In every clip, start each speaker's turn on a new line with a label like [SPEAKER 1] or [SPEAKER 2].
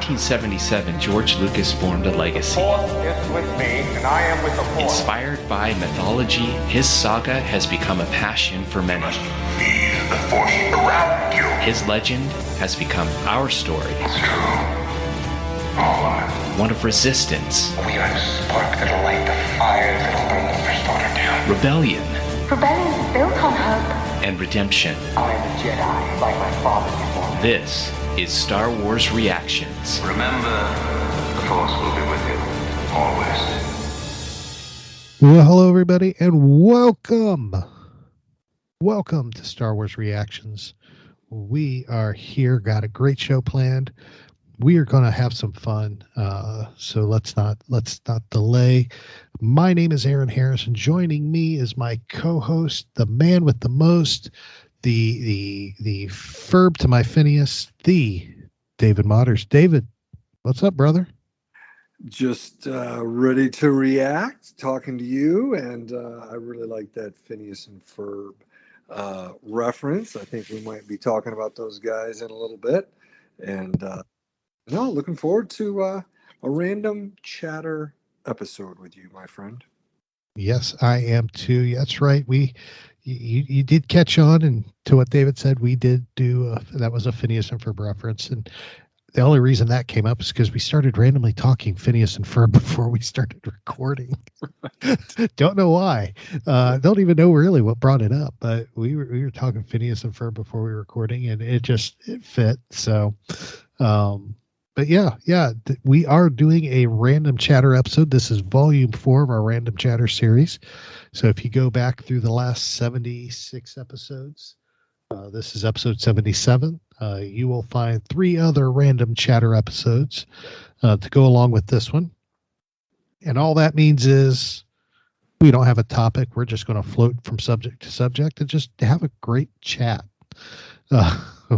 [SPEAKER 1] 1977, George Lucas formed a legacy.
[SPEAKER 2] The Force is with me, and I am with the Force.
[SPEAKER 1] Inspired by mythology, his saga has become a passion for many.
[SPEAKER 3] Feel the Force around you.
[SPEAKER 1] His legend has become our story.
[SPEAKER 3] It's true. All are.
[SPEAKER 1] One of resistance.
[SPEAKER 3] We are the spark that'll light the fire that'll burn the First Order down.
[SPEAKER 1] Rebellion.
[SPEAKER 4] Rebellion is built on hope.
[SPEAKER 1] And redemption.
[SPEAKER 2] I am a Jedi, like my father before me.
[SPEAKER 1] This is Star Wars Reactions.
[SPEAKER 3] Remember, the Force will be with you, always.
[SPEAKER 5] Well, hello, everybody, and welcome. Welcome to Star Wars Reactions. We are here, got a great show planned. We are going to have some fun, so let's not delay. My name is Aaron Harrison. Joining me is my co-host, the man with the most, the Ferb to my Phineas, the David Motters. David, what's up, brother?
[SPEAKER 6] Just ready to react, talking to you, and I really like that Phineas and Ferb reference. I think we might be talking about those guys in a little bit, and looking forward to a random chatter episode with you, my friend.
[SPEAKER 5] Yes, I am too. That's right. You did catch on, and to what David said, we did do that was a Phineas and Ferb reference, and the only reason that came up is because we started randomly talking Phineas and Ferb before we started recording. Don't know why. Don't even know really what brought it up, but we were talking Phineas and Ferb before we were recording, and it fit. So, but yeah, we are doing a random chatter episode. This is volume 4 of our random chatter series. So if you go back through the last 76 episodes, this is episode 77. You will find 3 other random chatter episodes to go along with this one. And all that means is we don't have a topic. We're just going to float from subject to subject and just have a great chat.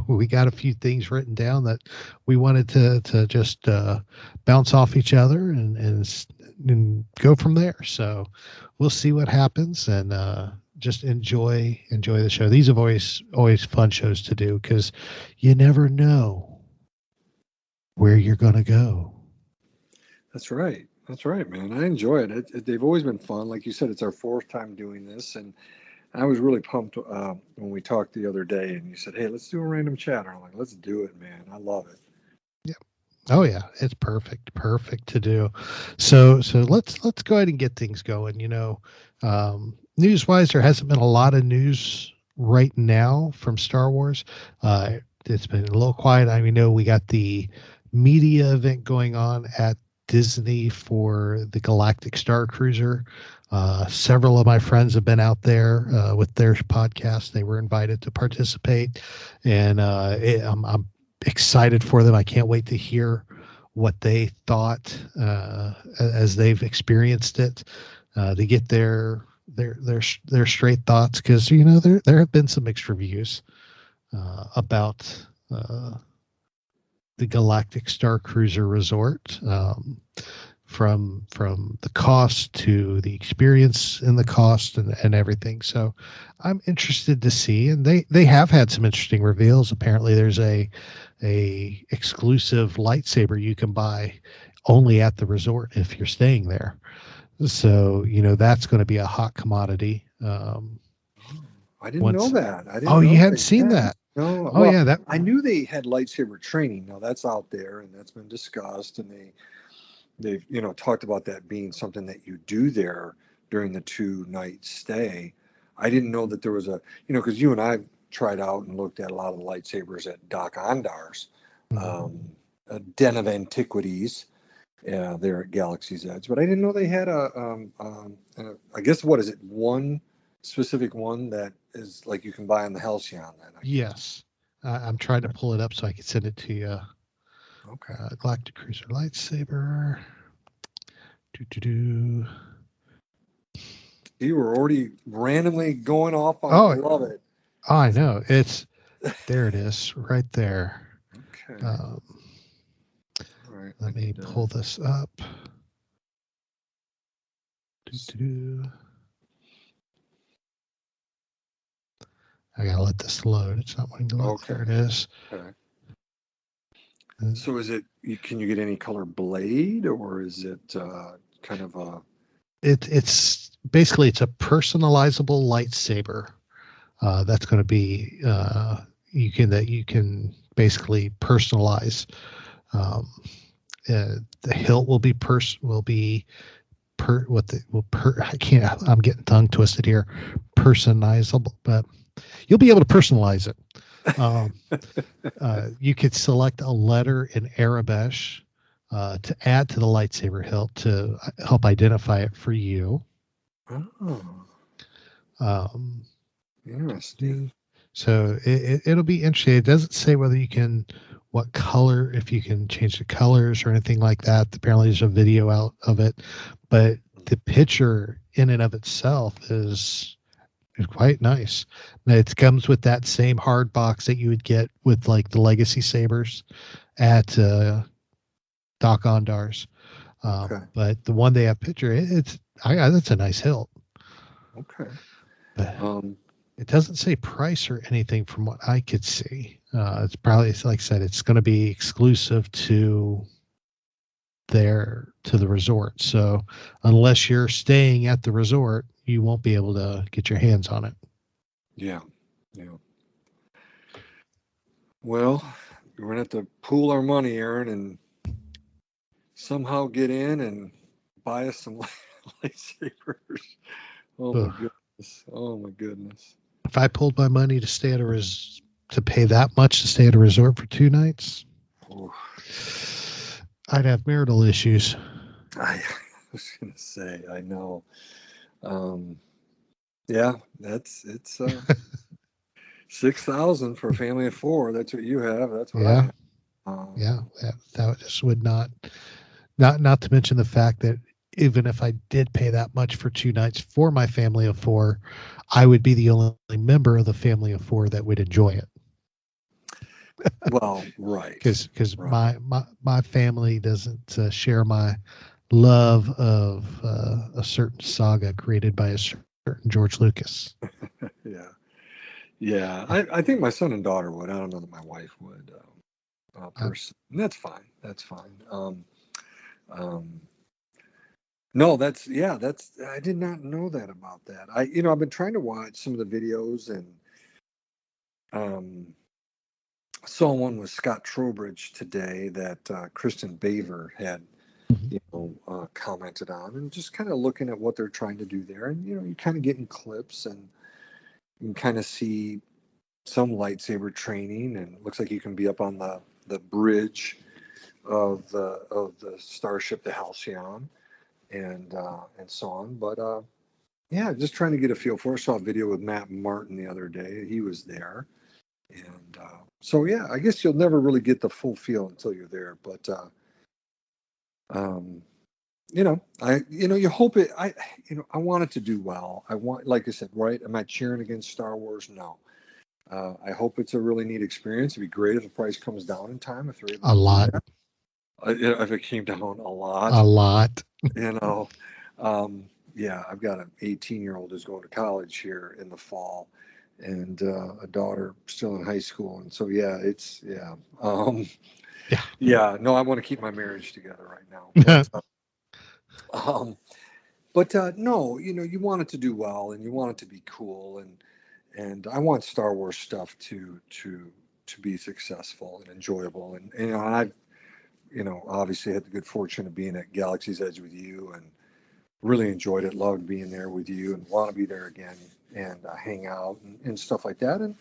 [SPEAKER 5] We got a few things written down that we wanted to just bounce off each other and go from there. So we'll see what happens, and just enjoy the show. These have always fun shows to do because you never know where you're going to go. That's right, man. I enjoy it. They've always been fun. Like you said, it's our 4th time doing this, and I was really pumped when we talked the other day, and you said, "Hey, let's do a random chatter." I'm like, "Let's do it, man. I love it." Yeah. Oh yeah, it's perfect to do. So let's go ahead and get things going. News-wise, there hasn't been a lot of news right now from Star Wars. It's been a little quiet. I know we got the media event going on at Disney for the Galactic Starcruiser. Several of my friends have been out there with their podcast. They were invited to participate, and I'm excited for them. I can't wait to hear what they thought as they've experienced it, to get their straight thoughts, because there have been some mixed reviews about the Galactic Starcruiser Resort, from the cost to the experience and the cost and everything. So I'm interested to see, and they have had some interesting reveals. Apparently there's a exclusive lightsaber you can buy only at the resort if you're staying there. So, that's going to be a hot commodity.
[SPEAKER 6] I didn't know that.
[SPEAKER 5] You hadn't seen that?
[SPEAKER 6] No.
[SPEAKER 5] Oh, yeah.
[SPEAKER 6] I knew they had lightsaber training. Now that's out there, and that's been discussed, and they've talked about that being something that you do there during the 2-night stay. I didn't know that there was because you and I tried out and looked at a lot of the lightsabers at Doc Ondar's a den of antiquities there at Galaxy's Edge, but I didn't know they had I guess, what is it, one specific one that is like you can buy on the Halcyon then? Yes. I'm trying to pull it up so I can send it to you. Okay. Galactic Cruiser lightsaber. You were already randomly going off on. I love it.
[SPEAKER 5] Oh, I know. There it is, right there.
[SPEAKER 6] Okay.
[SPEAKER 5] All right. Let me pull this up. I gotta let this load. It's not wanting to load.
[SPEAKER 6] Okay.
[SPEAKER 5] There it is.
[SPEAKER 6] Okay. So is it? Can you get any color blade, or is it kind of a?
[SPEAKER 5] It's basically it's a personalizable lightsaber. That's going to be you can basically personalize. The hilt will be I can't. I'm getting tongue twisted here. Personalizable, but you'll be able to personalize it. You could select a letter in Arabic to add to the lightsaber hilt to help identify it for you.
[SPEAKER 6] Oh. Interesting.
[SPEAKER 5] So it'll be interesting. It doesn't say whether you can, what color, if you can change the colors or anything like that. Apparently there's a video out of it, but the picture in and of itself is quite nice. It comes with that same hard box that you would get with like the Legacy sabers at Doc Ondar's.
[SPEAKER 6] Okay.
[SPEAKER 5] But the one they have picture, that's a nice hilt.
[SPEAKER 6] Okay.
[SPEAKER 5] But it doesn't say price or anything from what I could see. It's probably, like I said, it's going to be exclusive to the resort. So unless you're staying at the resort, you won't be able to get your hands on it.
[SPEAKER 6] Yeah. Well, we're gonna have to pool our money, Aaron, and somehow get in and buy us some lightsabers. Oh my goodness.
[SPEAKER 5] If I pulled my money to stay at to pay that much to stay at a resort for 2 nights, I'd have marital issues.
[SPEAKER 6] I was gonna say, I know. Yeah, it's 6,000 for a family of 4. That's what you have. That's what I have.
[SPEAKER 5] That just would not to mention the fact that even if I did pay that much for 2 nights for my family of 4, I would be the only member of the family of 4 that would enjoy it.
[SPEAKER 6] Well, right.
[SPEAKER 5] Because my family doesn't share my love of a certain saga created by a certain George Lucas.
[SPEAKER 6] Yeah. I think my son and daughter would. I don't know that my wife would. And that's fine. No, I did not know that about that. I've been trying to watch some of the videos and saw one with Scott Trowbridge today that Kristen Baver had commented on, and just kind of looking at what they're trying to do there. And you kind of getting clips, and you can kind of see some lightsaber training, and it looks like you can be up on the bridge of the starship, the Halcyon, and so on. But just trying to get a feel for it. I saw a video with Matt Martin the other day. He was there, and so I guess you'll never really get the full feel until you're there. But you hope it. I want it to do well. I want, like I said, right? Am I cheering against Star Wars? No. I hope it's a really neat experience. It'd be great if the price comes down in time. If they're able
[SPEAKER 5] a lot.
[SPEAKER 6] If it came down a lot.
[SPEAKER 5] A lot.
[SPEAKER 6] I've got an 18-year-old who's going to college here in the fall, and a daughter still in high school, and so no, I want to keep my marriage together right now. But no, you want it to do well, and you want it to be cool, and I want Star Wars stuff to be successful and enjoyable, and I've obviously had the good fortune of being at Galaxy's Edge with you, and really enjoyed it, loved being there with you, and want to be there again and hang out and stuff like that. And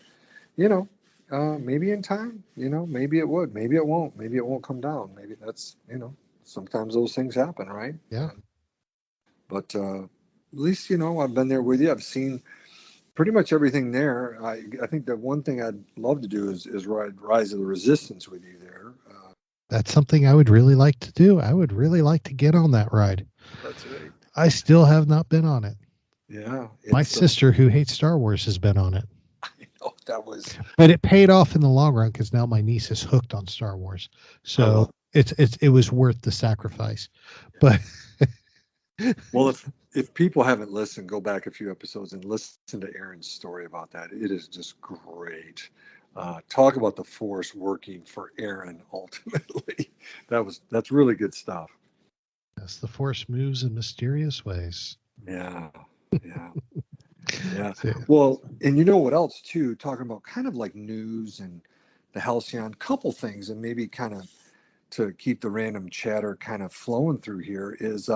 [SPEAKER 6] maybe in time, maybe it would, maybe it won't, maybe it won't come down. Maybe that's, sometimes those things happen, right?
[SPEAKER 5] Yeah.
[SPEAKER 6] But at least, I've been there with you. I've seen pretty much everything there. I think the one thing I'd love to do is ride Rise of the Resistance with you there.
[SPEAKER 5] That's something I would really like to do. I would really like to get on that ride.
[SPEAKER 6] That's right.
[SPEAKER 5] I still have not been on it.
[SPEAKER 6] Yeah.
[SPEAKER 5] My sister, who hates Star Wars, has been on it.
[SPEAKER 6] I know that was.
[SPEAKER 5] But it paid off in the long run because now my niece is hooked on Star Wars. So it was worth the sacrifice. Yeah. But
[SPEAKER 6] well, if people haven't listened, go back a few episodes and listen to Aaron's story about that. It is just great. Talk about the Force working for Aaron ultimately. That's really good stuff.
[SPEAKER 5] Yes, the Force moves in mysterious ways.
[SPEAKER 6] Yeah, yeah, yeah.
[SPEAKER 5] So,
[SPEAKER 6] Well, and you know what else too? Talking about kind of like news and the Halcyon, couple things, and maybe kind of to keep the random chatter kind of flowing through here is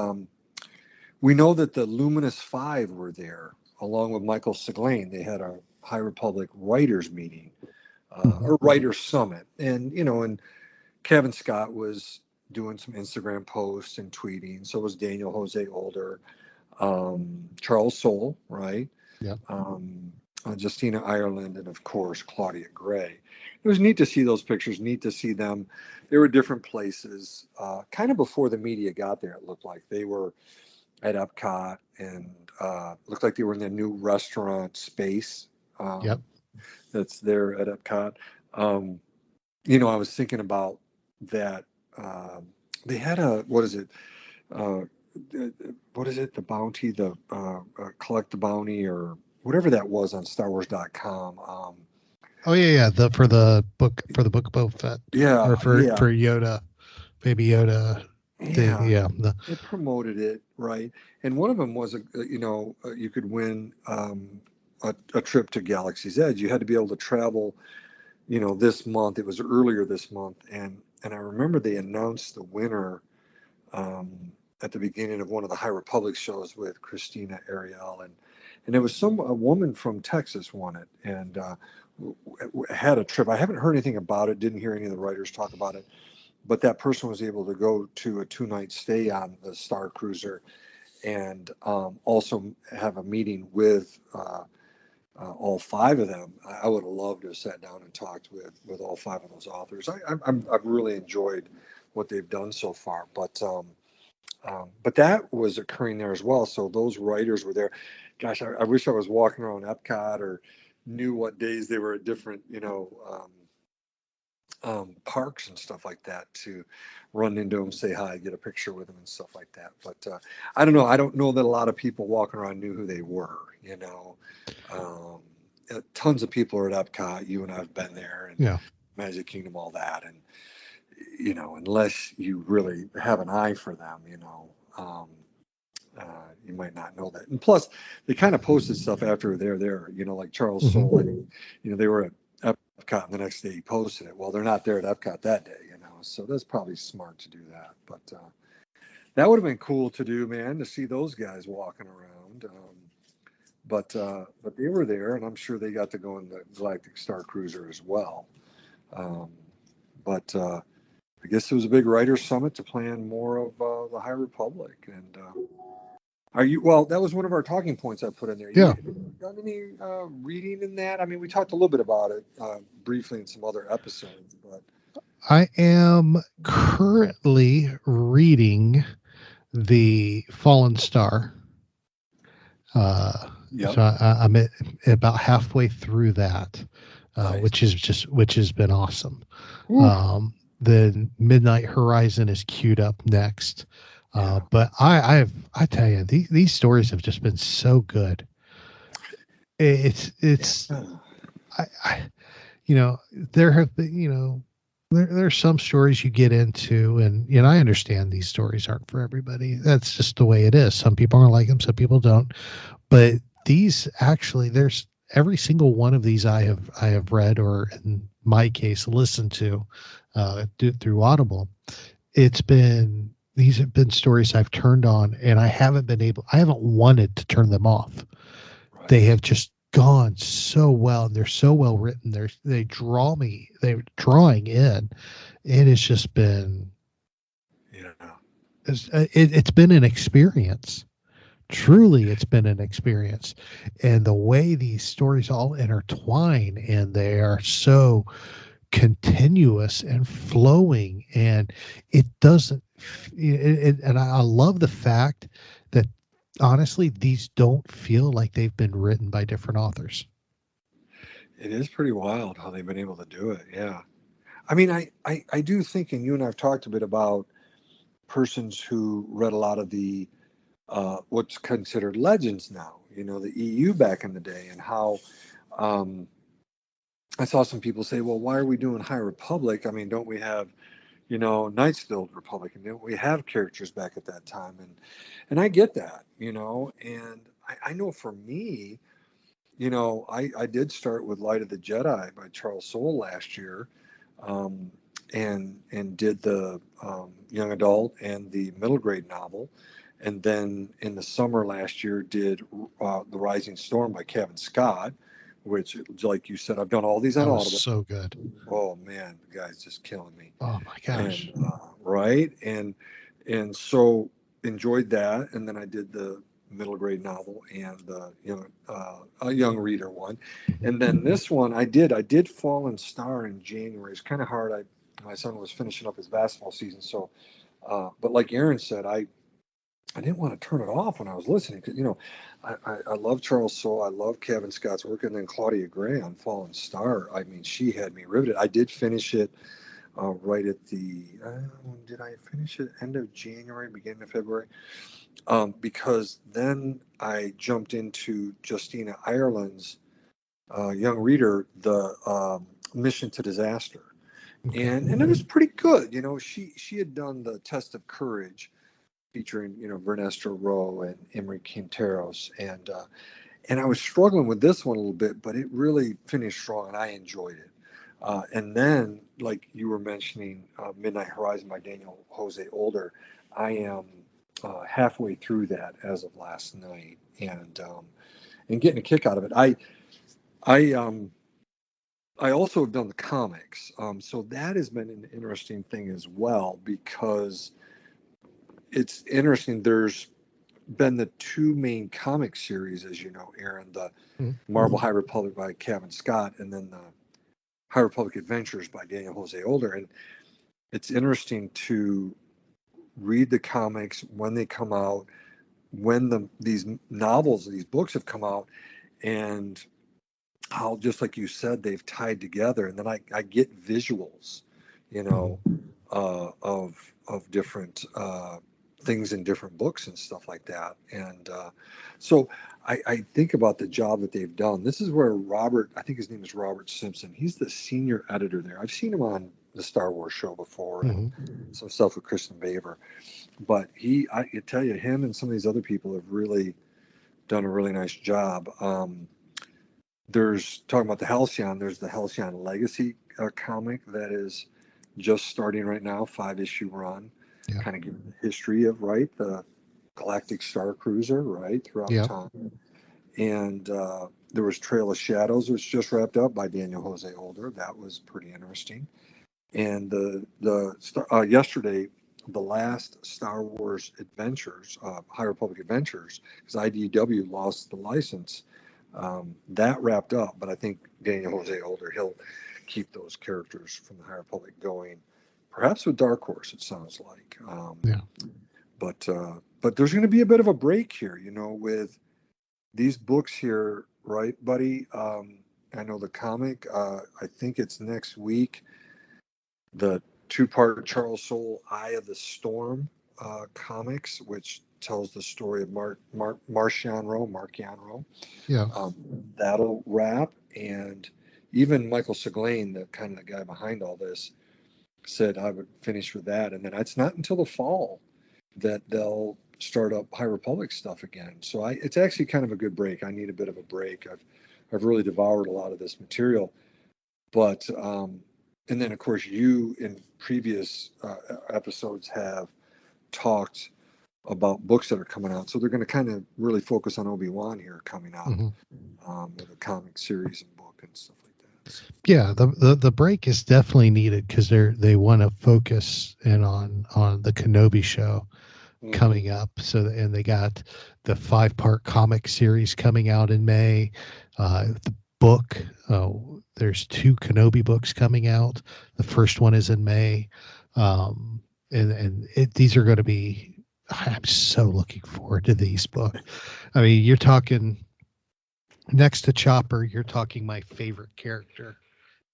[SPEAKER 6] we know that the Luminous Five were there along with Michael Siglain. They had a High Republic writers meeting or writers summit, and and Kevin Scott was doing some Instagram posts and tweeting. So was Daniel Jose Older, Charles Soule, right?
[SPEAKER 5] Yep.
[SPEAKER 6] Justina Ireland, and of course Claudia Gray. It was neat to see those pictures. Neat to see them. They were different places. Kind of before the media got there, it looked like they were at Epcot, and looked like they were in their new restaurant space.
[SPEAKER 5] Yep.
[SPEAKER 6] That's there at Epcot. I was thinking about that. They had what is it? The bounty, the collect the bounty, or whatever that was on StarWars.com.
[SPEAKER 5] Oh yeah. For the book of Boba Fett.
[SPEAKER 6] Yeah.
[SPEAKER 5] Or for Yoda, Baby Yoda.
[SPEAKER 6] Yeah. They promoted it, right? And one of them was you could win a trip to Galaxy's Edge. You had to be able to travel, this month. It was earlier this month, and I remember they announced the winner at the beginning of one of the High Republic shows with Christina Ariel, and it was a woman from Texas won it, and had a trip. I haven't heard anything about it. Didn't hear any of the writers talk about it, but that person was able to go to a 2-night stay on the Star Cruiser, and also have a meeting with all 5 of them. I would have loved to have sat down and talked with all 5 of those authors. I've really enjoyed what they've done so far, but that was occurring there as well. So those writers were there. Gosh, I wish I was walking around Epcot or knew what days they were at different, parks and stuff like that to run into them, say hi, get a picture with them and stuff like that. But I don't know. I don't know that a lot of people walking around knew who they were, tons of people are at Epcot. You and I've been there, and Magic Kingdom, all that. And, unless you really have an eye for them, you might not know that. And plus, they kind of posted stuff after they're there, like Charles Soule, they were at Epcot, and the next day he posted it. Well, they're not there at Epcot that day, so that's probably smart to do that. But that would have been cool to do, man, to see those guys walking around. But they were there, and I'm sure they got to go in the Galactic Starcruiser as well. But I guess it was a big writer's summit to plan more of the High Republic. And that was one of our talking points I put in there.
[SPEAKER 5] Yeah.
[SPEAKER 6] You done any reading in that? I mean, we talked a little bit about it briefly in some other episodes, but
[SPEAKER 5] I am currently reading The Fallen Star. So I'm at about halfway through that, nice. which has been awesome. The Midnight Horizon is queued up next. But I tell you, these stories have just been so good. It's there have been, there's some stories you get into, and I understand these stories aren't for everybody. That's just the way it is. Some people are like them, some people don't. But these actually, there's every single one of these I have read, or in my case, listened to through Audible. These have been stories I've turned on, and I haven't wanted to turn them off. Right. They have just gone so well, and they're so well written. They're drawing in. It has just been, it's been an experience. Truly, it's been an experience. And the way these stories all intertwine, and they are so continuous and flowing, and it doesn't, and I love the fact that honestly, these don't feel like they've been written by different authors.
[SPEAKER 6] It is pretty wild how they've been able to do it. Yeah. I mean, I do think, and you and I've talked a bit about persons who read a lot of the what's considered legends now, the EU back in the day, and how I saw some people say, well, why are we doing High Republic? I mean, don't we have, Knights of the Old Republic, and don't we have characters back at that time? And I get that, and I know for me, I did start with Light of the Jedi by Charles Soule last year, um, and did the young adult and the middle grade novel, and then in the summer last year did The Rising Storm by Kevin Scott, which, like you said, I've done all these on
[SPEAKER 5] That was
[SPEAKER 6] Audible.
[SPEAKER 5] so good.
[SPEAKER 6] Oh man, the guy's just killing me.
[SPEAKER 5] Oh my gosh.
[SPEAKER 6] And right, and so enjoyed that, and then I did the middle grade novel and the a young reader one, and then this one I did Fallen Star in January. It's kind of hard. My son was finishing up his basketball season, so but like Aaron said, I didn't want to turn it off when I was listening, because I love Charles Soule, I love Kevin Scott's work, and then Claudia Gray on Fallen Star. I mean, she had me riveted. I did finish it right at the did I finish it end of January, beginning of February? Because then I jumped into Justina Ireland's young reader, the Mission to Disaster,
[SPEAKER 5] Okay.
[SPEAKER 6] and it was pretty good. She had done the Test of Courage, featuring Vernestra Rowe and Emery Quinteros, and I was struggling with this one a little bit, but it really finished strong, and I enjoyed it. And then, like you were mentioning, Midnight Horizon by Daniel Jose Older, I am halfway through that as of last night, and getting a kick out of it. I also have done the comics, so that has been an interesting thing as well, because it's interesting. There's been the two main comic series, as you know, Aaron, the Marvel High Republic by Kevin Scott, and then the High Republic Adventures by Daniel Jose Older. And it's interesting to read the comics when they come out, when these novels, these books have come out, and how, just like you said, they've tied together. And then I get visuals, of different things in different books and stuff like that. And so I think about the job that they've done. This is where I think his name is Robert Simpson. He's the senior editor there. I've seen him on the Star Wars show before, and some stuff with Kristen Baver. But I tell you, him and some of these other people have really done a really nice job. There's, talking about the Halcyon, there's the Halcyon Legacy comic that is just starting right now, 5-issue run. Yeah. Kind of giving the history of the Galactic Starcruiser throughout time, and there was Trail of Shadows, which just wrapped up by Daniel Jose Older. That was pretty interesting. And yesterday, the last Star Wars Adventures, High Republic Adventures, because IDW lost the license, that wrapped up. But I think Daniel Jose Older, he'll keep those characters from the High Republic going. Perhaps with Dark Horse, it sounds like. But there's going to be a bit of a break here, with these books here, right, buddy? I know the comic. I think it's next week. The 2-part Charles Soule Eye of the Storm comics, which tells the story of Mark Yanro. Yeah. That'll wrap, and even Michael Seglain, the guy behind all this, said I would finish with that, and then it's not until the fall that they'll start up High Republic stuff again. So it's actually kind of a good break. I need a bit of a break. I've really devoured a lot of this material, but and then of course you in previous episodes have talked about books that are coming out, so they're going to kind of really focus on Obi-Wan here coming out, with a comic series and book and stuff.
[SPEAKER 5] Yeah, the break is definitely needed, because they want to focus in on the Kenobi show coming up. And they got the 5-part comic series coming out in May. The book, there's 2 Kenobi books coming out. The first one is in May, these are going to be. I'm so looking forward to these books. I mean, you're talking. Next to Chopper, you're talking my favorite character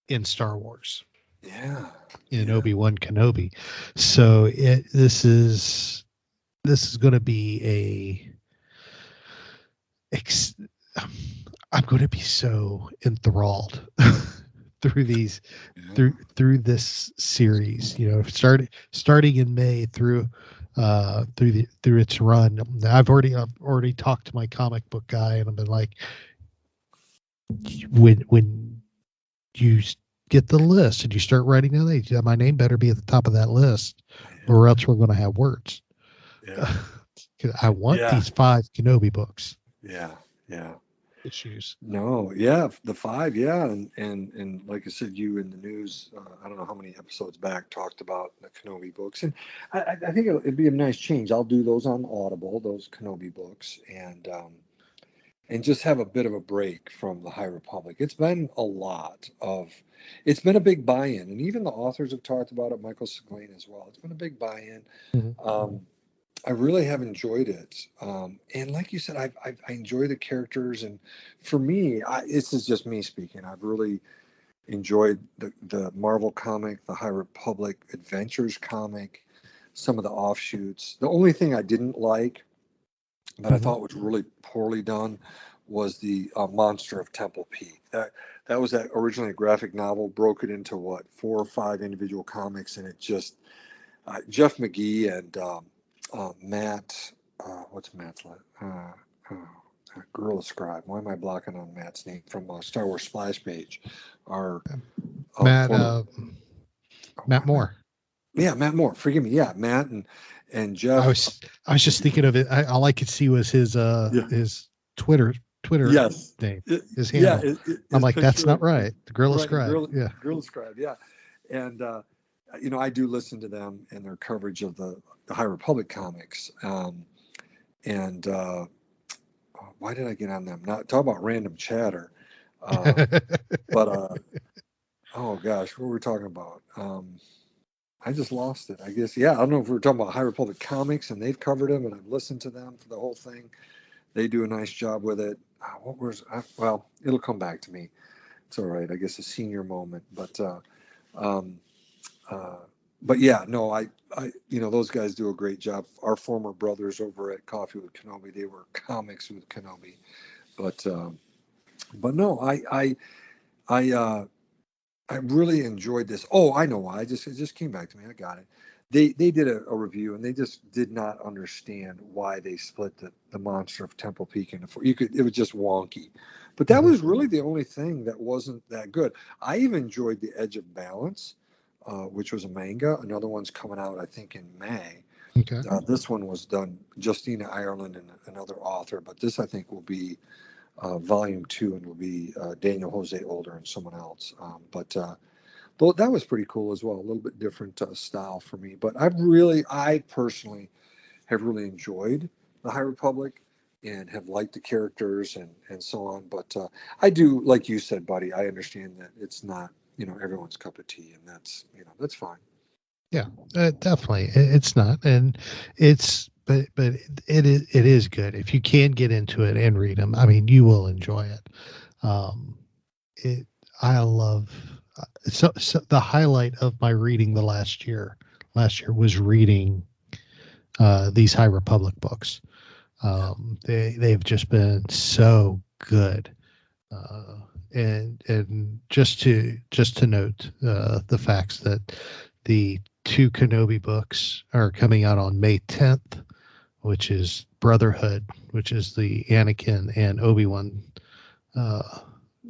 [SPEAKER 5] in Star Wars.
[SPEAKER 6] Yeah.
[SPEAKER 5] In Obi-Wan Kenobi. So this is going to be I'm going to be so enthralled through these
[SPEAKER 6] Yeah.
[SPEAKER 5] through this series. You know, starting in May through its run. I've already talked to my comic book guy, and I've been like, when you get the list and you start writing down these, my name better be at the top of that list, or else we're going to have words.
[SPEAKER 6] Yeah.
[SPEAKER 5] 'Cause I want
[SPEAKER 6] Yeah.
[SPEAKER 5] these 5 Kenobi books
[SPEAKER 6] Yeah. Yeah.
[SPEAKER 5] issues.
[SPEAKER 6] No, yeah, the 5, yeah, and like I said, you in the news, I don't know how many episodes back talked about the Kenobi books, and I think it'd be a nice change. I'll do those on Audible, those Kenobi books, and just have a bit of a break from the High Republic. It's been it's been a big buy-in, and even the authors have talked about it. Michael Siglain as well. It's been a big buy-in.
[SPEAKER 5] Mhm.
[SPEAKER 6] I really have enjoyed it, and like you said, I enjoy the characters, and for me, this is just me speaking. I've really enjoyed the Marvel comic, the High Republic Adventures comic, some of the offshoots. The only thing I didn't like, that I
[SPEAKER 5] Mhm.
[SPEAKER 6] thought was really poorly done, was the Monster of Temple Peak. That was that originally a graphic novel, broke it into 4 or 5 individual comics, and it just Jeff McGee and Matt, what's Matt's Gorilla Scribe. Why am I blocking on Matt's name from Star Wars Splash Page? Our
[SPEAKER 5] Matt
[SPEAKER 6] Matt
[SPEAKER 5] Moore.
[SPEAKER 6] Yeah, Matt Moore. Forgive me. Yeah, Matt and Jeff.
[SPEAKER 5] I was just thinking of it. All I could see was his Twitter
[SPEAKER 6] Yes.
[SPEAKER 5] name, his handle. I'm like, that's not right. The Gorilla Scribe.
[SPEAKER 6] Gorilla Scribe. Yeah, and I do listen to them and their coverage of the High Republic comics. And why did I get on them? Not talk about random chatter, but oh gosh, what were we talking about? I just lost it. I guess, yeah, I don't know if we were talking about High Republic comics, and they've covered them, and I've listened to them for the whole thing. They do a nice job with it. Well, it'll come back to me. It's all right. I guess a senior moment, but yeah, no, I those guys do a great job. Our former brothers over at Coffee with Kenobi, they were comics with Kenobi, but no, I really enjoyed this. Oh, I know why. It just came back to me. I got it. They did a review, and they just did not understand why they split the Monster of Temple Peak into 4. It was just wonky. But that was really the only thing that wasn't that good. I even enjoyed The Edge of Balance, which was a manga. Another one's coming out, I think, in May.
[SPEAKER 5] Okay.
[SPEAKER 6] This one was done Justina Ireland and another author, but this I think will be volume 2, and will be Daniel Jose Older and someone else. But that was pretty cool as well. A little bit different style for me. But I personally have really enjoyed the High Republic and have liked the characters and so on. But I do, like you said, buddy, I understand that it's not, everyone's cup of tea, and that's fine.
[SPEAKER 5] Yeah, definitely. It's not. And but it is good. If you can get into it and read them, I mean, you will enjoy it. I love, so the highlight of my reading the last year was reading these High Republic books. They've just been so good. And just to note the facts that the 2 Kenobi books are coming out on May 10th, which is Brotherhood, which is the Anakin and Obi-Wan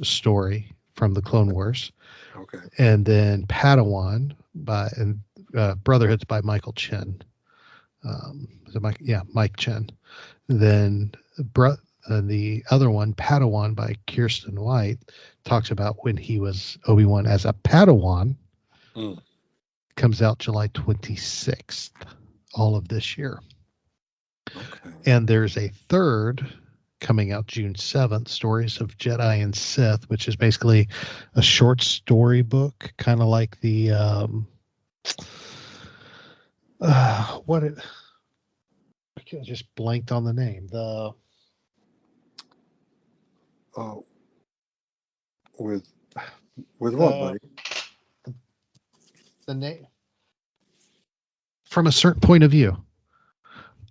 [SPEAKER 5] story from the Clone Wars.
[SPEAKER 6] Okay. And
[SPEAKER 5] then Padawan Brotherhood's by Michael Chen. Mike Chen. Then the other one, Padawan by Kirsten White, talks about when he was Obi-Wan as a Padawan. Comes out July 26th, all of this year.
[SPEAKER 6] Okay.
[SPEAKER 5] And there's a third coming out June 7th, Stories of Jedi and Sith, which is basically a short story book, kind of like the I just blanked on the name.
[SPEAKER 6] With what, buddy?
[SPEAKER 5] The name From a Certain Point of View.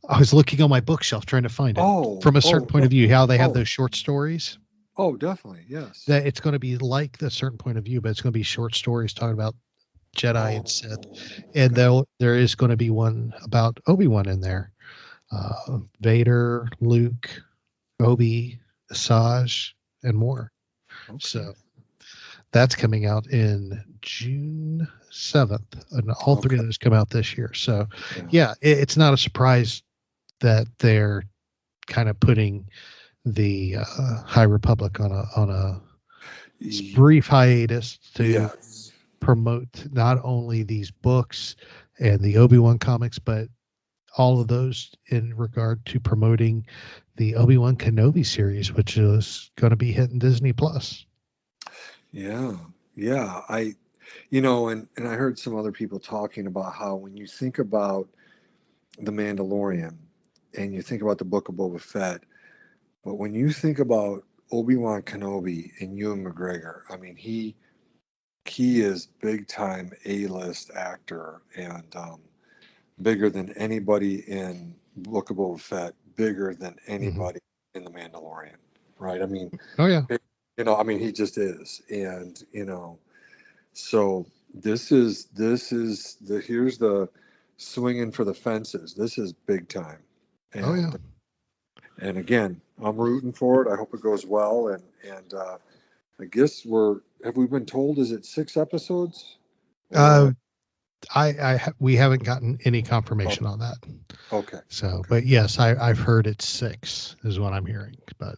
[SPEAKER 5] I was looking on my bookshelf trying to find it. From a Certain Point of View, how they have those short stories.
[SPEAKER 6] Oh, definitely. Yes.
[SPEAKER 5] That it's going to be like the certain point of view, but it's going to be short stories talking about Jedi and Sith. And there is going to be one about Obi-Wan in there. Vader, Luke, Obi, Asajj, and more.
[SPEAKER 6] Okay.
[SPEAKER 5] So that's coming out in June 7th. And all three of those come out this year. So yeah, it's not a surprise that they're kind of putting the High Republic on a brief hiatus to promote not only these books and the Obi-Wan comics, but all of those in regard to promoting the Obi-Wan Kenobi series, which is going to be hitting Disney Plus.
[SPEAKER 6] Yeah. I and I heard some other people talking about how when you think about The Mandalorian and you think about the Book of Boba Fett, but when you think about Obi-Wan Kenobi and Ewan McGregor, I mean, he is big time A-list actor and bigger than anybody in Book of Boba Fett, bigger than anybody in The Mandalorian, right? I mean, he just is. And, so this is here's the swinging for the fences. This is big time. And, and again, I'm rooting for it. I hope it goes well. And I guess have we been told, is it 6 episodes?
[SPEAKER 5] We haven't gotten any confirmation on that.
[SPEAKER 6] Okay.
[SPEAKER 5] So, but yes, I've heard it's 6 is what I'm hearing, but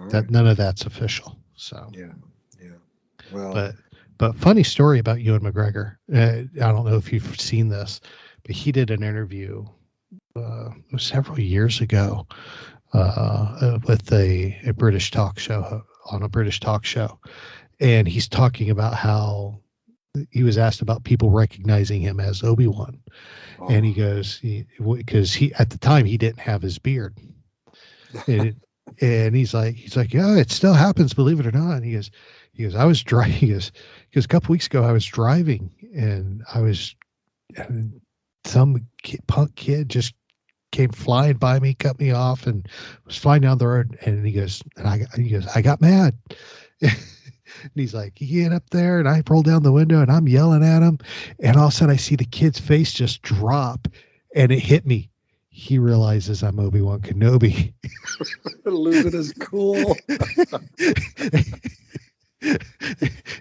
[SPEAKER 5] that none of that's official. So
[SPEAKER 6] yeah. Well,
[SPEAKER 5] but funny story about Ewan McGregor. I don't know if you've seen this, but he did an interview several years ago with a British talk show on a British talk show, and he's talking about how he was asked about people recognizing him as Obi-Wan, and he goes, because he at the time he didn't have his beard, and he's like, yeah, it still happens, believe it or not. And he goes, I was driving. He goes, a couple weeks ago I was driving, and some punk kid just came flying by me, cut me off, and was flying down the road. And he goes, I got mad. And he's like, he get up there, and I roll down the window, and I'm yelling at him, and all of a sudden I see the kid's face just drop, and it hit me. He realizes I'm Obi-Wan Kenobi.
[SPEAKER 6] Losing his cool.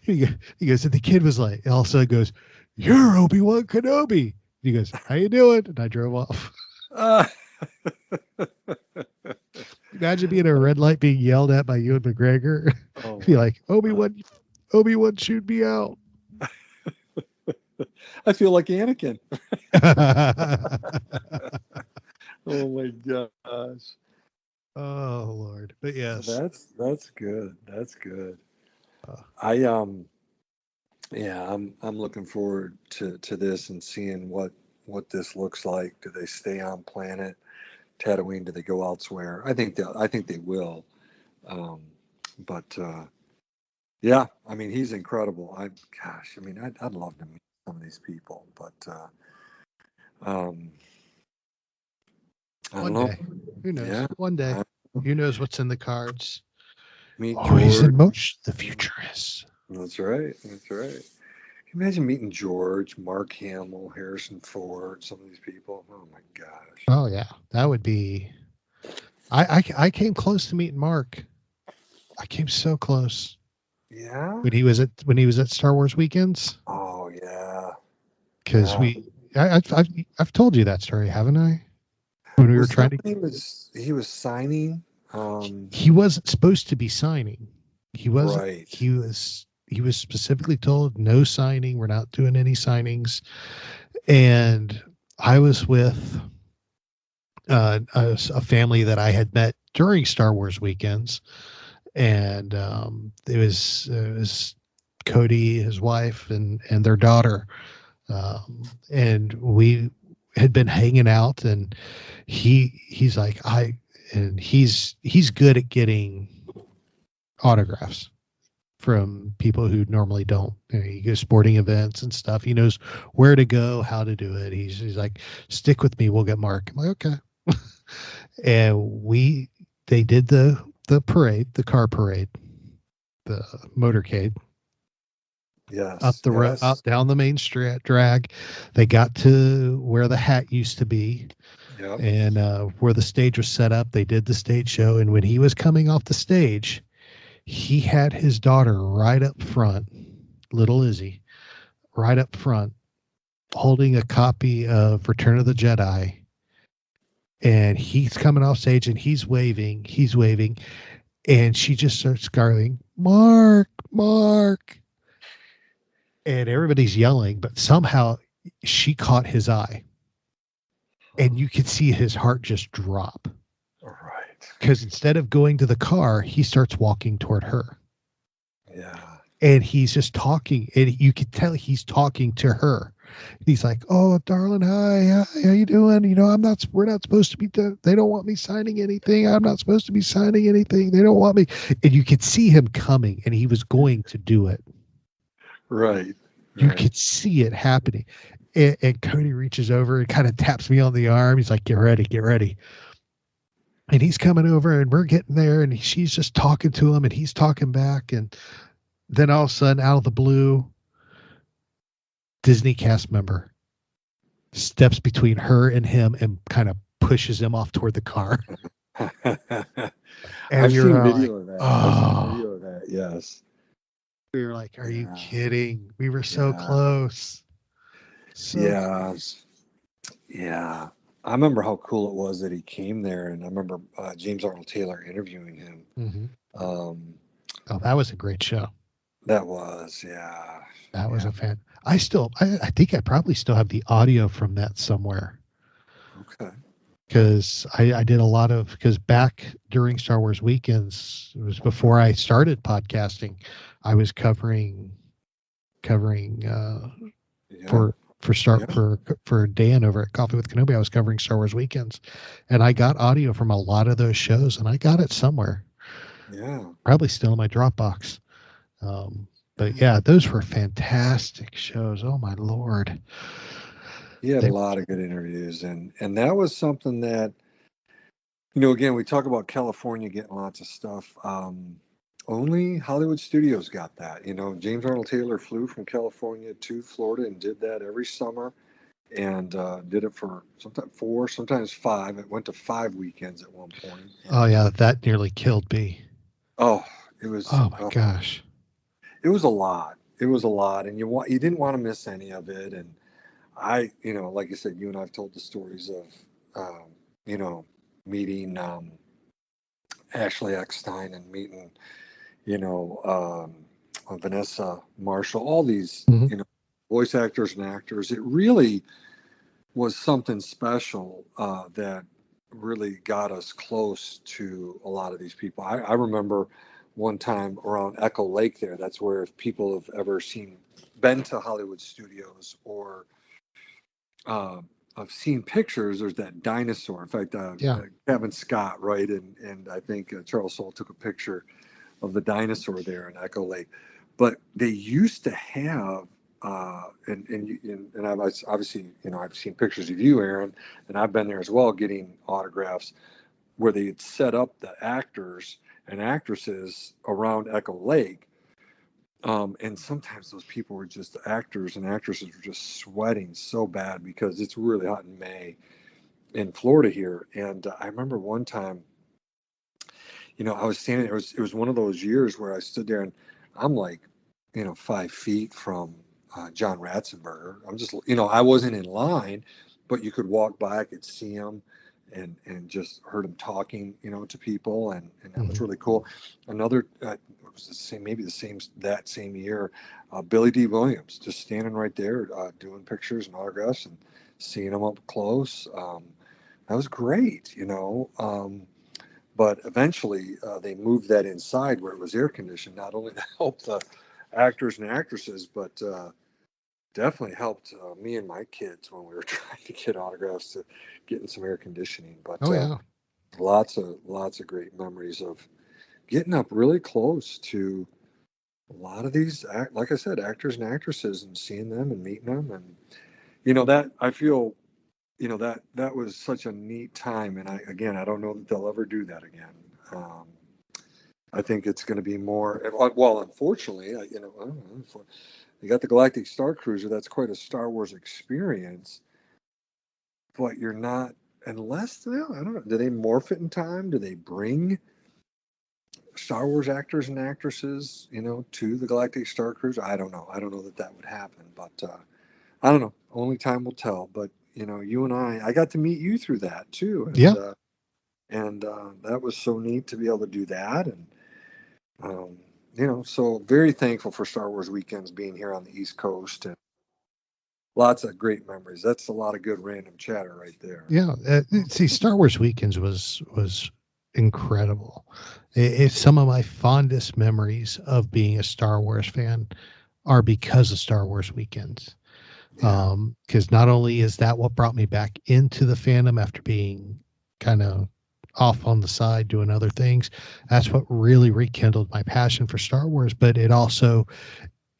[SPEAKER 5] He goes, and the kid was like, all of a sudden goes, "You're Obi-Wan Kenobi." He goes, "How you doing?" And I drove off. Imagine being a red light being yelled at by Ewan McGregor. Be like, Obi-Wan, shoot me out.
[SPEAKER 6] I feel like Anakin. Oh my gosh.
[SPEAKER 5] Oh Lord. But yes.
[SPEAKER 6] That's good. That's good. I'm looking forward to this and seeing what this looks like. Do they stay on planet Tatooine? Do they go elsewhere? I think they will. Yeah, I mean, he's incredible. I'd love to meet some of these people, but I don't know.
[SPEAKER 5] Who knows?
[SPEAKER 6] Yeah.
[SPEAKER 5] One day. Who knows what's in the cards?
[SPEAKER 6] Always
[SPEAKER 5] in motion. The future is.
[SPEAKER 6] That's right. Can you imagine meeting George, Mark Hamill, Harrison Ford, some of these people? Oh my gosh.
[SPEAKER 5] Oh yeah, that would be. I came close to meeting Mark. I came so close.
[SPEAKER 6] Yeah.
[SPEAKER 5] When he was at Star Wars Weekends.
[SPEAKER 6] Oh yeah.
[SPEAKER 5] Because I've told you that story, haven't I? When we were trying to.
[SPEAKER 6] He was signing.
[SPEAKER 5] He wasn't supposed to be signing. He wasn't.
[SPEAKER 6] Right.
[SPEAKER 5] He was specifically told no signing. We're not doing any signings. And I was with a family that I had met during Star Wars Weekends, and it was Cody, his wife, and their daughter, and we had been hanging out, and he's like, he's good at getting autographs from people who normally don't. He goes sporting events and stuff. He knows where to go, how to do it. He's like, stick with me, we'll get Mark. I'm like, okay. And they did the the parade, the car parade, the motorcade.
[SPEAKER 6] Yes.
[SPEAKER 5] Up down the main drag. They got to where the hat used to be.
[SPEAKER 6] Yep.
[SPEAKER 5] And where the stage was set up. They did the stage show. And when he was coming off the stage, he had his daughter right up front, little Izzy, right up front, holding a copy of Return of the Jedi. And he's coming off stage and he's waving. And she just starts gargling, Mark. And everybody's yelling, but somehow she caught his eye. And you could see his heart just drop.
[SPEAKER 6] All right.
[SPEAKER 5] Because instead of going to the car, he starts walking toward her.
[SPEAKER 6] Yeah.
[SPEAKER 5] And he's just talking. And you could tell he's talking to her. And he's like, oh, darling, hi, how you doing? You know, we're not supposed to be, they don't want me signing anything. I'm not supposed to be signing anything. They don't want me. And you could see him coming and he was going to do it.
[SPEAKER 6] Right.
[SPEAKER 5] You could see it happening. And Cody reaches over and kind of taps me on the arm. He's like, get ready. And he's coming over and we're getting there and she's just talking to him and he's talking back. And then all of a sudden, out of the blue, Disney cast member steps between her and him and kind of pushes him off toward the car.
[SPEAKER 6] I've seen video of that. Yes.
[SPEAKER 5] We were like, are you kidding? We were so close.
[SPEAKER 6] Yeah. I remember how cool it was that he came there, and I remember James Arnold Taylor interviewing him.
[SPEAKER 5] Mm-hmm. That was a great show.
[SPEAKER 6] That was,
[SPEAKER 5] That was a fan. I think I probably still have the audio from that somewhere.
[SPEAKER 6] Okay.
[SPEAKER 5] Because I did a lot of, because back during Star Wars weekends, it was before I started podcasting, I was covering for Dan over at Coffee with Kenobi. I was covering Star Wars weekends, and I got audio from a lot of those shows, and I got it somewhere.
[SPEAKER 6] Yeah.
[SPEAKER 5] Probably still in my Dropbox. But yeah, those were fantastic shows. Oh my Lord.
[SPEAKER 6] He had a lot of good interviews, and that was something that, you know, again, we talk about California getting lots of stuff. Only Hollywood studios got that. You know, James Arnold Taylor flew from California to Florida and did that every summer, and did it for sometimes 4, sometimes 5. It went to 5 weekends at one point.
[SPEAKER 5] Oh yeah, that nearly killed me.
[SPEAKER 6] Oh, it was.
[SPEAKER 5] Oh my gosh.
[SPEAKER 6] It was a lot. And you didn't want to miss any of it. And I, you know, like I said, you and I've told the stories of, you know, meeting Ashley Eckstein and meeting, you know, Vanessa Marshall, all these, you know, voice actors and actors. It really was something special that really got us close to a lot of these people. I remember one time around Echo Lake there. That's where, if people have ever been to Hollywood studios or I've seen pictures, there's that dinosaur. In fact, Kevin Scott, right? And I think Charles Soule took a picture of the dinosaur there in Echo Lake. But they used to have, and I've obviously, you know, I've seen pictures of you, Aaron, and I've been there as well, getting autographs, where they had set up the actors and actresses around Echo Lake. And sometimes those people were just, actors and actresses were just sweating so bad because it's really hot in May in Florida here. And I remember one time, you know, I was standing there. It was one of those years where I stood there and I'm like, you know, 5 feet from John Ratzenberger. I'm just, you know, I wasn't in line, but you could walk by, I could see him and just heard him talking, you know, to people. And that was really cool. Another, it was that same year, Billy D. Williams, just standing right there, doing pictures and autographs and seeing him up close. That was great, you know. But eventually they moved that inside where it was air conditioned, not only to help the actors and actresses, but definitely helped me and my kids when we were trying to get autographs, to getting some air conditioning. But lots of great memories of getting up really close to a lot of these, like I said, actors and actresses, and seeing them and meeting them. And, you know, that I feel, you know, that was such a neat time. And I don't know that they'll ever do that again. I think it's going to be more. Well, unfortunately, I don't know, you got the Galactic Starcruiser. That's quite a Star Wars experience, but you're not unless I don't know. Do they morph it in time? Do they bring Star Wars actors and actresses, to the Galactic Starcruiser? I don't know. I don't know that would happen, but I don't know. Only time will tell. But you and I got to meet you through that too, and
[SPEAKER 5] Yeah.
[SPEAKER 6] That was so neat to be able to do that, and so very thankful for Star Wars weekends being here on the East Coast, and lots of great memories. That's a lot of good random chatter right there.
[SPEAKER 5] Yeah. See, Star Wars Weekends was incredible. It's some of my fondest memories of being a Star Wars fan are because of Star Wars Weekends.
[SPEAKER 6] Yeah.
[SPEAKER 5] Because not only is that what brought me back into the fandom after being kind of off on the side doing other things, that's what really rekindled my passion for Star Wars. But it also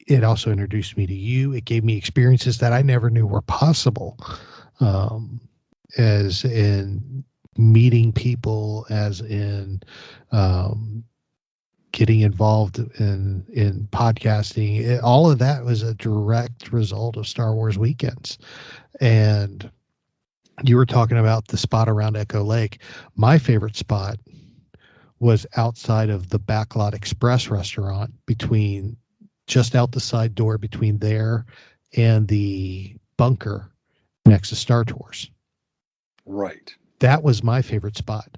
[SPEAKER 5] introduced me to you. It gave me experiences that I never knew were possible, as in meeting people, as in getting involved in podcasting. All of that was a direct result of Star Wars Weekends. And you were talking about the spot around Echo Lake. My favorite spot was outside of the Backlot Express restaurant, just out the side door between there and the bunker next to Star Tours.
[SPEAKER 6] Right.
[SPEAKER 5] That was my favorite spot.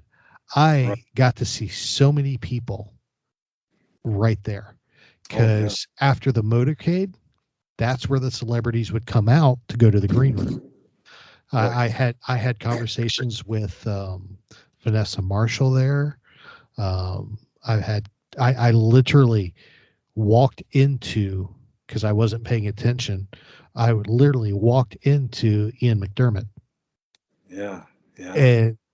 [SPEAKER 5] I got to see so many people right there, because after the motorcade, that's where the celebrities would come out to go to the green room. Right. I had conversations with Vanessa Marshall there. I literally walked into, because I wasn't paying attention, I would literally walked into Ian McDermott.
[SPEAKER 6] Yeah.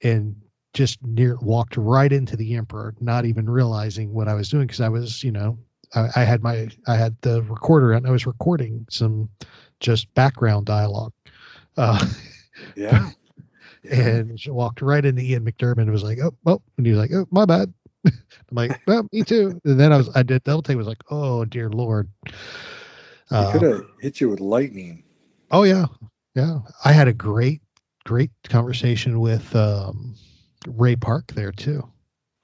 [SPEAKER 5] And just walked right into the Emperor, not even realizing what I was doing, because I was, I had the recorder and I was recording some just background dialogue.
[SPEAKER 6] Yeah.
[SPEAKER 5] And she walked right into Ian McDermott and was like, oh, and he was like, oh, my bad. I'm like, well, me too. And then I did double take, was like, oh dear Lord.
[SPEAKER 6] He could have hit you with lightning.
[SPEAKER 5] Oh yeah. Yeah. I had a great conversation with Ray Park there too.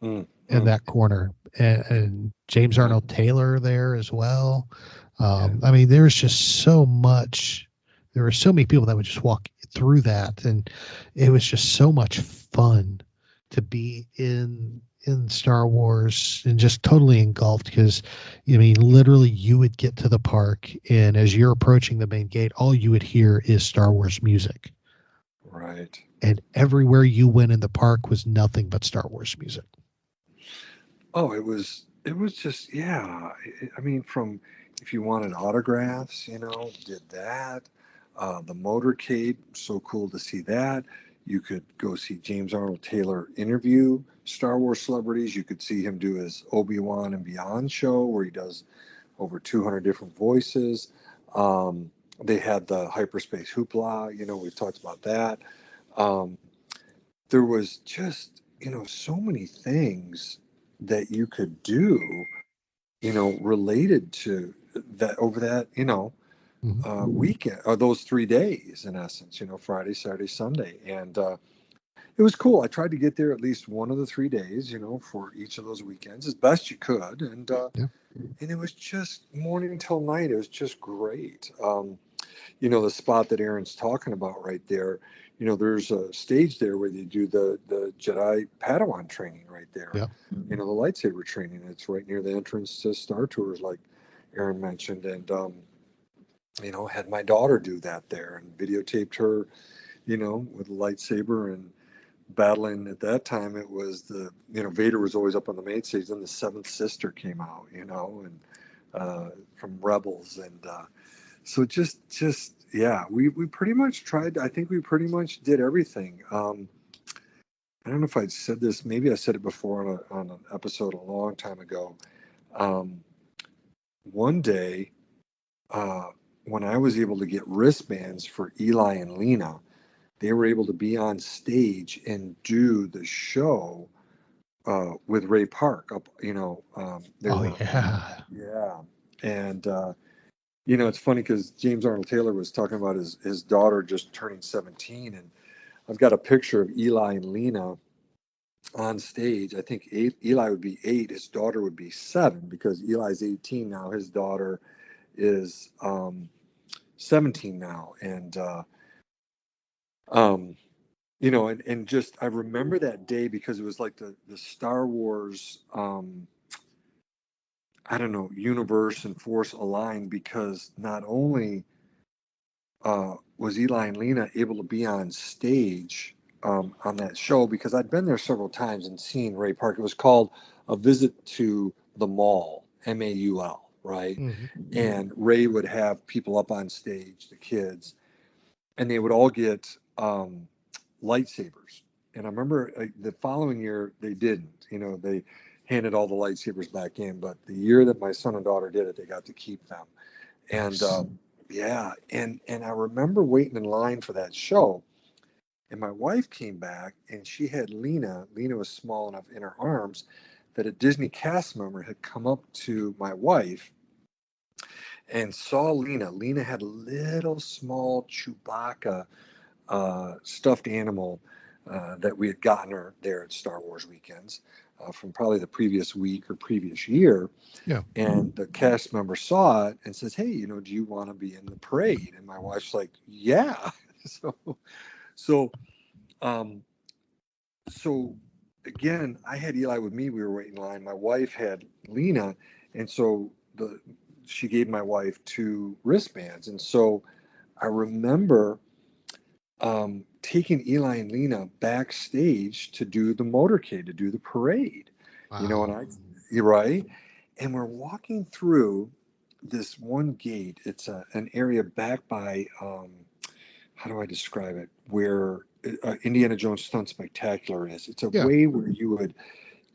[SPEAKER 5] In that corner, and James Arnold Taylor there as well. I mean, there was just so much. There were so many people that would just walk through that, and it was just so much fun to be in Star Wars and just totally engulfed, because literally you would get to the park, and as you're approaching the main gate, all you would hear is Star Wars music.
[SPEAKER 6] Right.
[SPEAKER 5] And everywhere you went in the park was nothing but Star Wars music.
[SPEAKER 6] Oh, it was just, yeah. I mean, from, if you wanted autographs, did that. The motorcade, so cool to see that. You could go see James Arnold Taylor interview Star Wars celebrities. You could see him do his Obi-Wan and Beyond show, where he does over 200 different voices. They had the hyperspace hoopla, we've talked about that. There was just, so many things that you could do, related to that over that, weekend, or those 3 days in essence, Friday, Saturday, Sunday. And it was cool. I tried to get there at least one of the 3 days, for each of those weekends as best you could. And it was just morning till night. It was just great. The spot that Aaron's talking about right there, there's a stage there where they do the Jedi Padawan training right there.
[SPEAKER 5] Yeah.
[SPEAKER 6] The lightsaber training. It's right near the entrance to Star Tours, like Aaron mentioned. And, had my daughter do that there and videotaped her, with a lightsaber and battling. At that time, it was Vader was always up on the main stage. Then the Seventh Sister came out, and from Rebels. And so just yeah, we pretty much tried. I think we pretty much did everything. I don't know if I said this. Maybe I said it before on an episode a long time ago. One day, when I was able to get wristbands for Eli and Lena, they were able to be on stage and do the show with Ray Park up, they
[SPEAKER 5] Oh
[SPEAKER 6] were,
[SPEAKER 5] yeah.
[SPEAKER 6] yeah. And, it's funny because James Arnold Taylor was talking about his daughter just turning 17. And I've got a picture of Eli and Lena on stage. I think Eli would be 8. His daughter would be 7 because Eli's 18 now. His daughter is 17 now. And, and just, I remember that day because it was like the Star Wars, I don't know, universe and force aligned, because not only was Eli and Lena able to be on stage on that show, because I'd been there several times and seen Ray Park. It was called A Visit to the Mall, MAUL, right?
[SPEAKER 5] Mm-hmm.
[SPEAKER 6] And Ray would have people up on stage, the kids, and they would all get lightsabers. And I remember the following year they didn't. They handed all the lightsabers back in, but the year that my son and daughter did it, they got to keep them. And yeah, and I remember waiting in line for that show, and my wife came back, and she had Lena. Lena was small enough in her arms that a Disney cast member had come up to my wife and saw Lena. Lena had a little small Chewbacca stuffed animal that we had gotten her there at Star Wars Weekends from probably the previous week or previous year.
[SPEAKER 5] Yeah.
[SPEAKER 6] And the cast member saw it and says, "Hey, do you want to be in the parade?" And my wife's like, "Yeah." So again, I had Eli with me. We were waiting in line. My wife had Lena, and so she gave my wife 2 wristbands. And so I remember taking Eli and Lena backstage to do the motorcade, to do the parade.
[SPEAKER 5] Wow.
[SPEAKER 6] And you're right. And we're walking through this one gate. It's an area back by, how do I describe it? Where Indiana Jones Stunt Spectacular is. It's a way where you would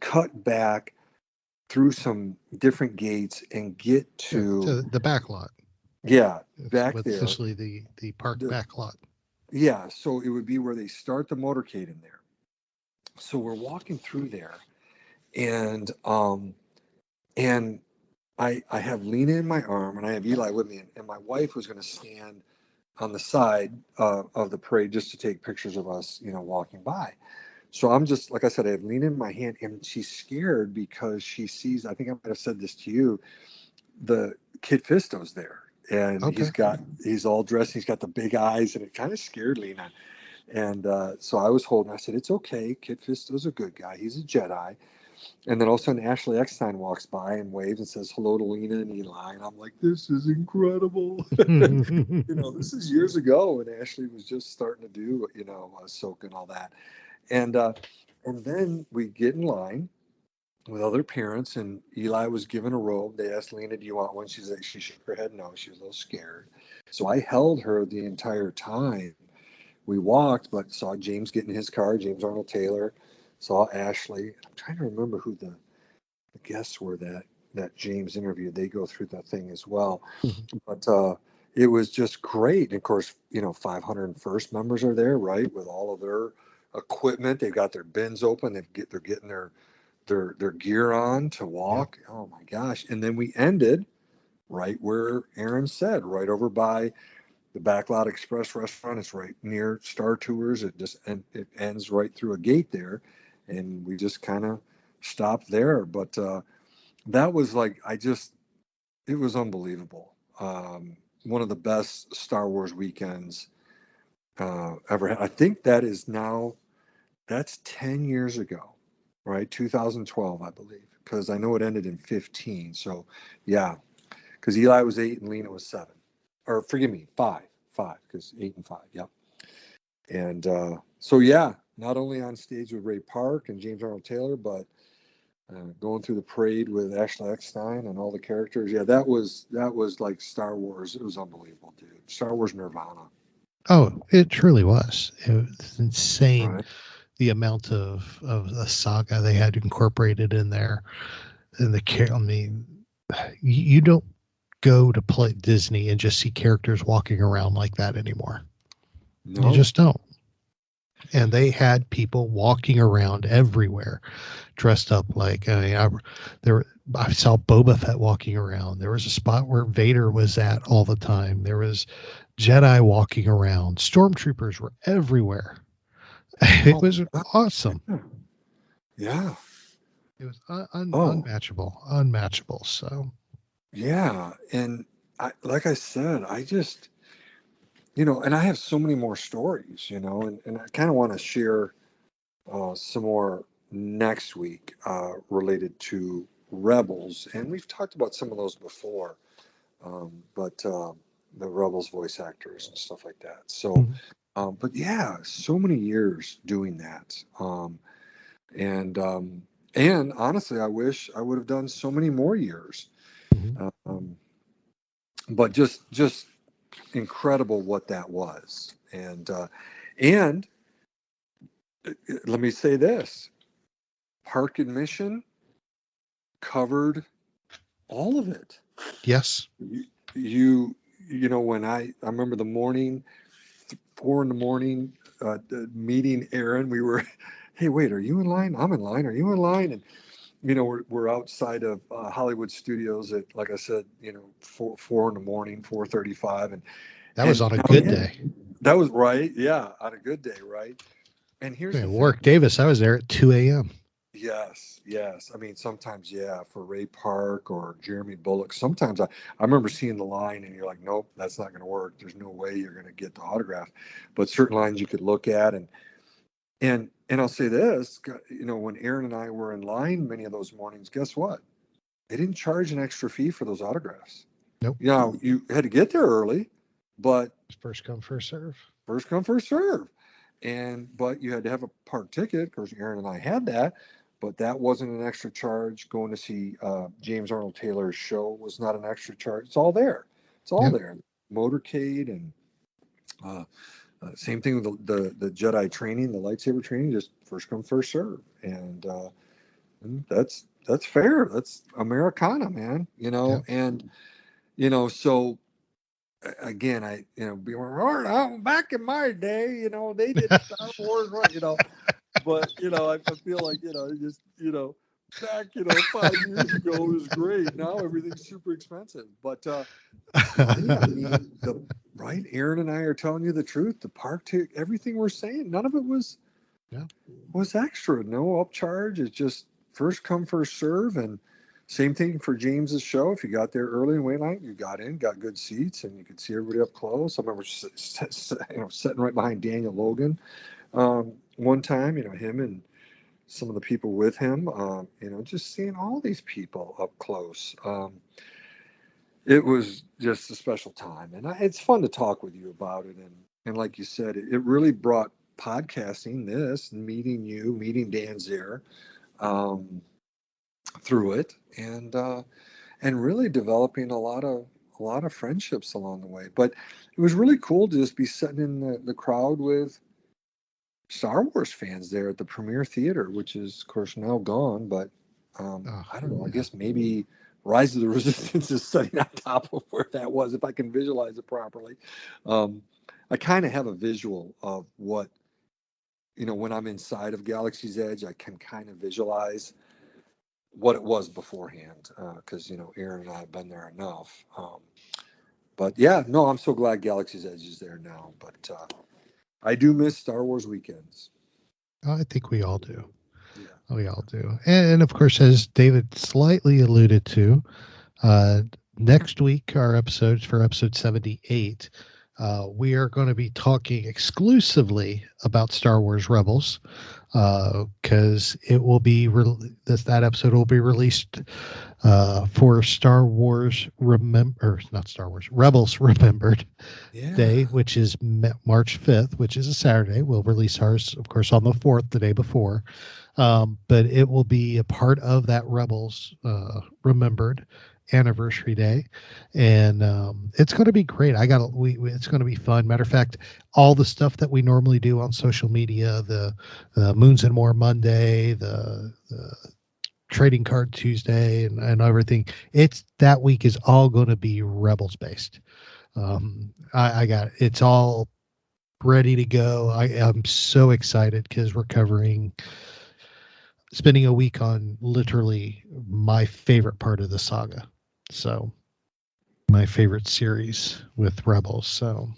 [SPEAKER 6] cut back through some different gates and get to
[SPEAKER 5] the back lot.
[SPEAKER 6] Yeah,
[SPEAKER 5] It's
[SPEAKER 6] back there.
[SPEAKER 5] Officially the park back lot.
[SPEAKER 6] Yeah, so it would be where they start the motorcade in there. So we're walking through there, and I have Lena in my arm, and I have Eli with me, and my wife was going to stand on the side of the parade just to take pictures of us, walking by. So I'm just, like I said, I have Lena in my hand, and she's scared because she sees, I think I might have said this to you, the Kid Fisto's there. And he's all dressed, he's got the big eyes, and it kind of scared Lena. And so I was holding, I said, "It's okay. Kid Fisto's a good guy. He's a Jedi." And then all of a sudden, Ashley Eckstein walks by and waves and says hello to Lena and Eli. And I'm like, "This is incredible." This is years ago when Ashley was just starting to do, Ahsoka and all that. And then we get in line with other parents, and Eli was given a robe. They asked Lena, "Do you want one?" She shook her head no. She was a little scared. So I held her the entire time. We walked, but saw James get in his car, James Arnold Taylor, saw Ashley. I'm trying to remember who the guests were that James interviewed. They go through that thing as well. But it was just great. And of course, 501st members are there, right, with all of their equipment. They've got their bins open. They're getting their gear on to walk. Yeah. Oh my gosh. And then we ended right where Aaron said, right over by the Backlot Express restaurant. It's right near Star Tours. It ends right through a gate there, and we just kind of stopped there. But that was it was unbelievable. One of the best Star Wars weekends ever had. I think that's 10 years ago. Right, 2012, I believe, because I know it ended in 15. So, yeah, because Eli was 8 and Lena was 7, or forgive me, 5, because 8 and 5, yep. And so, yeah, not only on stage with Ray Park and James Arnold Taylor, but going through the parade with Ashley Eckstein and all the characters. Yeah, that was like Star Wars. It was unbelievable, dude. Star Wars Nirvana.
[SPEAKER 5] Oh, it truly was. It was insane.
[SPEAKER 6] Right.
[SPEAKER 5] The amount of the saga they had incorporated in there, and you don't go to play Disney and just see characters walking around like that anymore. No. You just don't. And they had people walking around everywhere, dressed up like. I saw Boba Fett walking around. There was a spot where Vader was at all the time. There was Jedi walking around. Stormtroopers were everywhere. It was awesome.
[SPEAKER 6] Yeah.
[SPEAKER 5] It was unmatchable. So.
[SPEAKER 6] Yeah, and like I said, I just, and I have so many more stories, and I kind of want to share some more next week related to Rebels, and we've talked about some of those before, but the Rebels voice actors and stuff like that. So, but yeah, so many years doing that, and honestly, I wish I would have done so many more years. But just incredible what that was, and let me say this: park admission covered all of it.
[SPEAKER 5] Yes.
[SPEAKER 6] You when I remember the morning, 4 a.m, meeting Aaron, we were, hey, wait, are you in line? I'm in line. Are you in line? And we're outside of Hollywood Studios at, like I said, 4 a.m, 4:35, and
[SPEAKER 5] that was on a good day.
[SPEAKER 6] That was right, yeah, on a good day, right? And here's the
[SPEAKER 5] Warwick Davis. I was there at 2 a.m.
[SPEAKER 6] Yes. I mean, sometimes, for Ray Park or Jeremy Bullock. Sometimes I remember seeing the line, and you're like, nope, that's not going to work. There's no way you're going to get the autograph. But certain lines you could look at, and I'll say this, when Aaron and I were in line many of those mornings, guess what? They didn't charge an extra fee for those autographs.
[SPEAKER 5] Nope.
[SPEAKER 6] You had to get there early, but
[SPEAKER 5] first come, first serve.
[SPEAKER 6] First come, first serve. But you had to have a park ticket. Of course, Aaron and I had that, but that wasn't an extra charge. Going to see James Arnold Taylor's show was not an extra charge. It's all there. It's all there. Motorcade and same thing with the Jedi training, the lightsaber training, just first come, first serve. And that's fair. That's Americana, man, and, so again, back in my day, they did Star Wars, right, but, I feel like, just, back, 5 years ago, it was great. Now everything's super expensive. But, right, Aaron and I are telling you the truth. The park ticket, everything we're saying, none of it was extra. No upcharge. It's just first come, first serve. And same thing for James's show. If you got there early in wait line, you got in, got good seats, and you could see everybody up close. I remember sitting right behind Daniel Logan one time, him and some of the people with him, just seeing all these people up close. It was just a special time, and it's fun to talk with you about it. And like you said, it really brought podcasting, meeting Dan Zier, through it, and really developing a lot of friendships along the way. But it was really cool to just be sitting in the crowd with Star Wars fans there at the Premiere Theater, which is, of course, now gone. But I don't know. I guess maybe Rise of the Resistance is sitting on top of where that was, if I can visualize it properly. I kind of have a visual of what, when I'm inside of Galaxy's Edge, I can kind of visualize what it was beforehand, because Aaron and I have been there enough. But yeah, no, I'm so glad Galaxy's Edge is there now. But I do miss Star Wars weekends.
[SPEAKER 5] I think we all do. Yeah. We all do. And of course, as David slightly alluded to, next week, our episodes for episode 78, we are going to be talking exclusively about Star Wars Rebels, because it will be that episode will be released for Rebels Remembered Day, which is March 5th, which is a Saturday. We'll release ours, of course, on the 4th, the day before, but it will be a part of that Rebels Remembered anniversary day, and it's going to be great. It's going to be fun. Matter of fact, all the stuff that we normally do on social media, the Moons and More Monday, the Trading Card Tuesday, and everything, that week is all going to be Rebels based. I got it's all ready to go. I'm so excited because we're covering spending a week on literally my favorite part of the saga. So my favorite series with Rebels. So,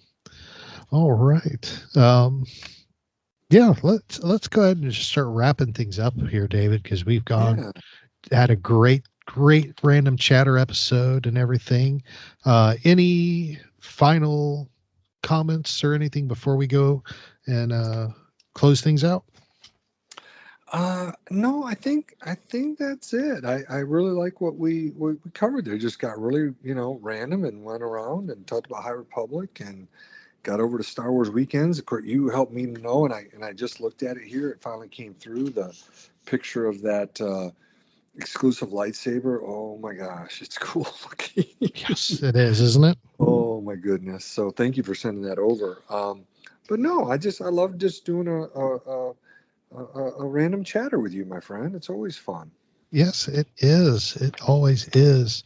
[SPEAKER 5] all right. Yeah, let's go ahead and just start wrapping things up here, David, because we've had a great random chatter episode and everything. Any final comments or anything before we go and close things out?
[SPEAKER 6] No, I think that's it. I really like what we covered there. Just got really, random and went around and talked about High Republic and got over to Star Wars weekends. Of course, you helped me know, and I just looked at it here. It finally came through, the picture of that exclusive lightsaber. Oh my gosh, it's cool looking.
[SPEAKER 5] Yes, it is, isn't it?
[SPEAKER 6] Oh my goodness. So thank you for sending that over. But no, I love just doing a random chatter with you, my friend. It's always fun.
[SPEAKER 5] Yes, it is. It always is.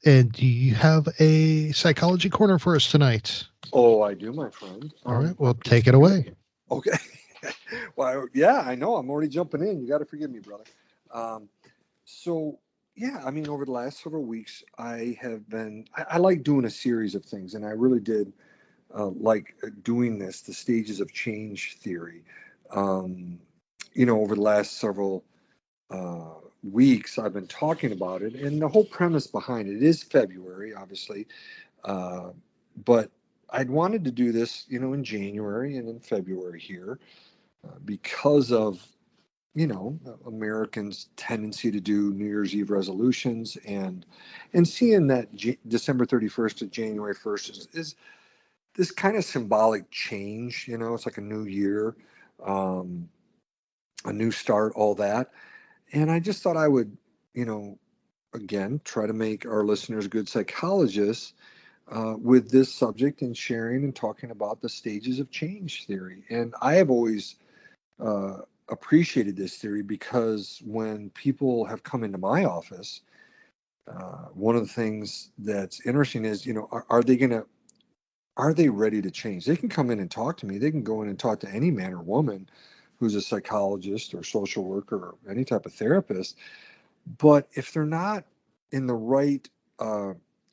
[SPEAKER 5] And do you have a psychology corner for us tonight?
[SPEAKER 6] Oh, I do, my friend.
[SPEAKER 5] All right, well, take it away.
[SPEAKER 6] Okay. Well, yeah, I know. I'm already jumping in. You got to forgive me, brother. So, yeah, I mean, over the last several weeks, I like doing a series of things, and I really did like doing the stages of change theory. Over the last several weeks, I've been talking about it, and the whole premise behind it is February, obviously, but I'd wanted to do this, in January and in February here, because of Americans' tendency to do New Year's Eve resolutions, and seeing that December 31st to January 1st is this kind of symbolic change. It's like a new year, a new start, all that. And I just thought I would, again, try to make our listeners good psychologists with this subject and sharing and talking about the stages of change theory. And I have always appreciated this theory because when people have come into my office, one of the things that's interesting is, are they ready to change? They can come in and talk to me. They can go in and talk to any man or woman who's a psychologist or social worker or any type of therapist. But if they're not in the right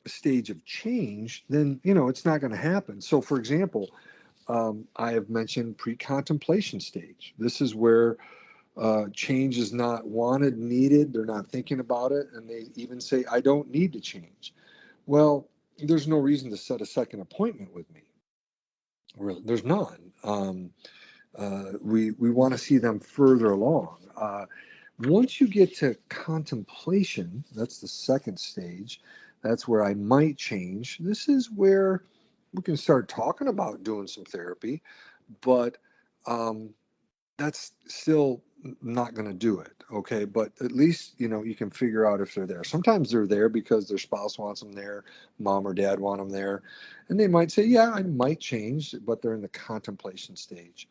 [SPEAKER 6] stage of change, then, it's not going to happen. So, for example, I have mentioned pre-contemplation stage. This is where change is not wanted, needed. They're not thinking about it. And they even say, I don't need to change. Well, there's no reason to set a second appointment with me. Really, there's none. We want to see them further along. Once you get to contemplation, that's the second stage. That's where I might change. This is where we can start talking about doing some therapy, but that's still not going to do it. Okay. But at least, you can figure out if they're there. Sometimes they're there because their spouse wants them there, mom or dad want them there. And they might say, yeah, I might change, but they're in the contemplation stage.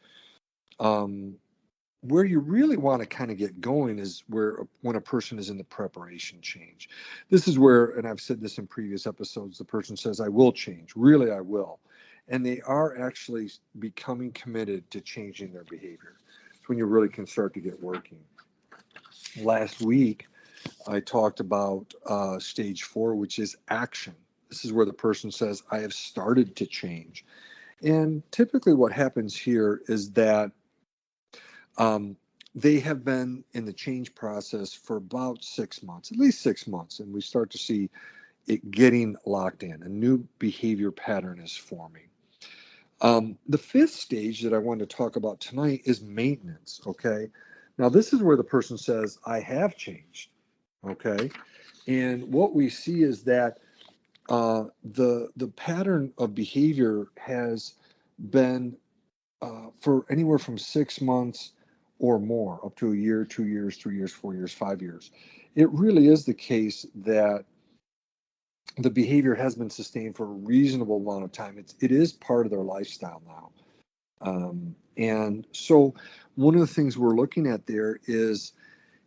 [SPEAKER 6] Where you really want to kind of get going is when a person is in the preparation change. This is where, and I've said this in previous episodes, the person says, I will change. Really, I will. And they are actually becoming committed to changing their behavior. It's when you really can start to get working. Last week, I talked about stage 4, which is action. This is where the person says, I have started to change. And typically what happens here is that they have been in the change process for about 6 months, at least 6 months, and we start to see it getting locked in. A new behavior pattern is forming. The 5th stage that I wanted to talk about tonight is maintenance, okay? Now, this is where the person says, I have changed, okay? And what we see is that the pattern of behavior has been for anywhere from 6 months or more, up to a year, 2 years, 3 years, 4 years, 5 years. It really is the case that the behavior has been sustained for a reasonable amount of time. It is part of their lifestyle now. And so one of the things we're looking at there is,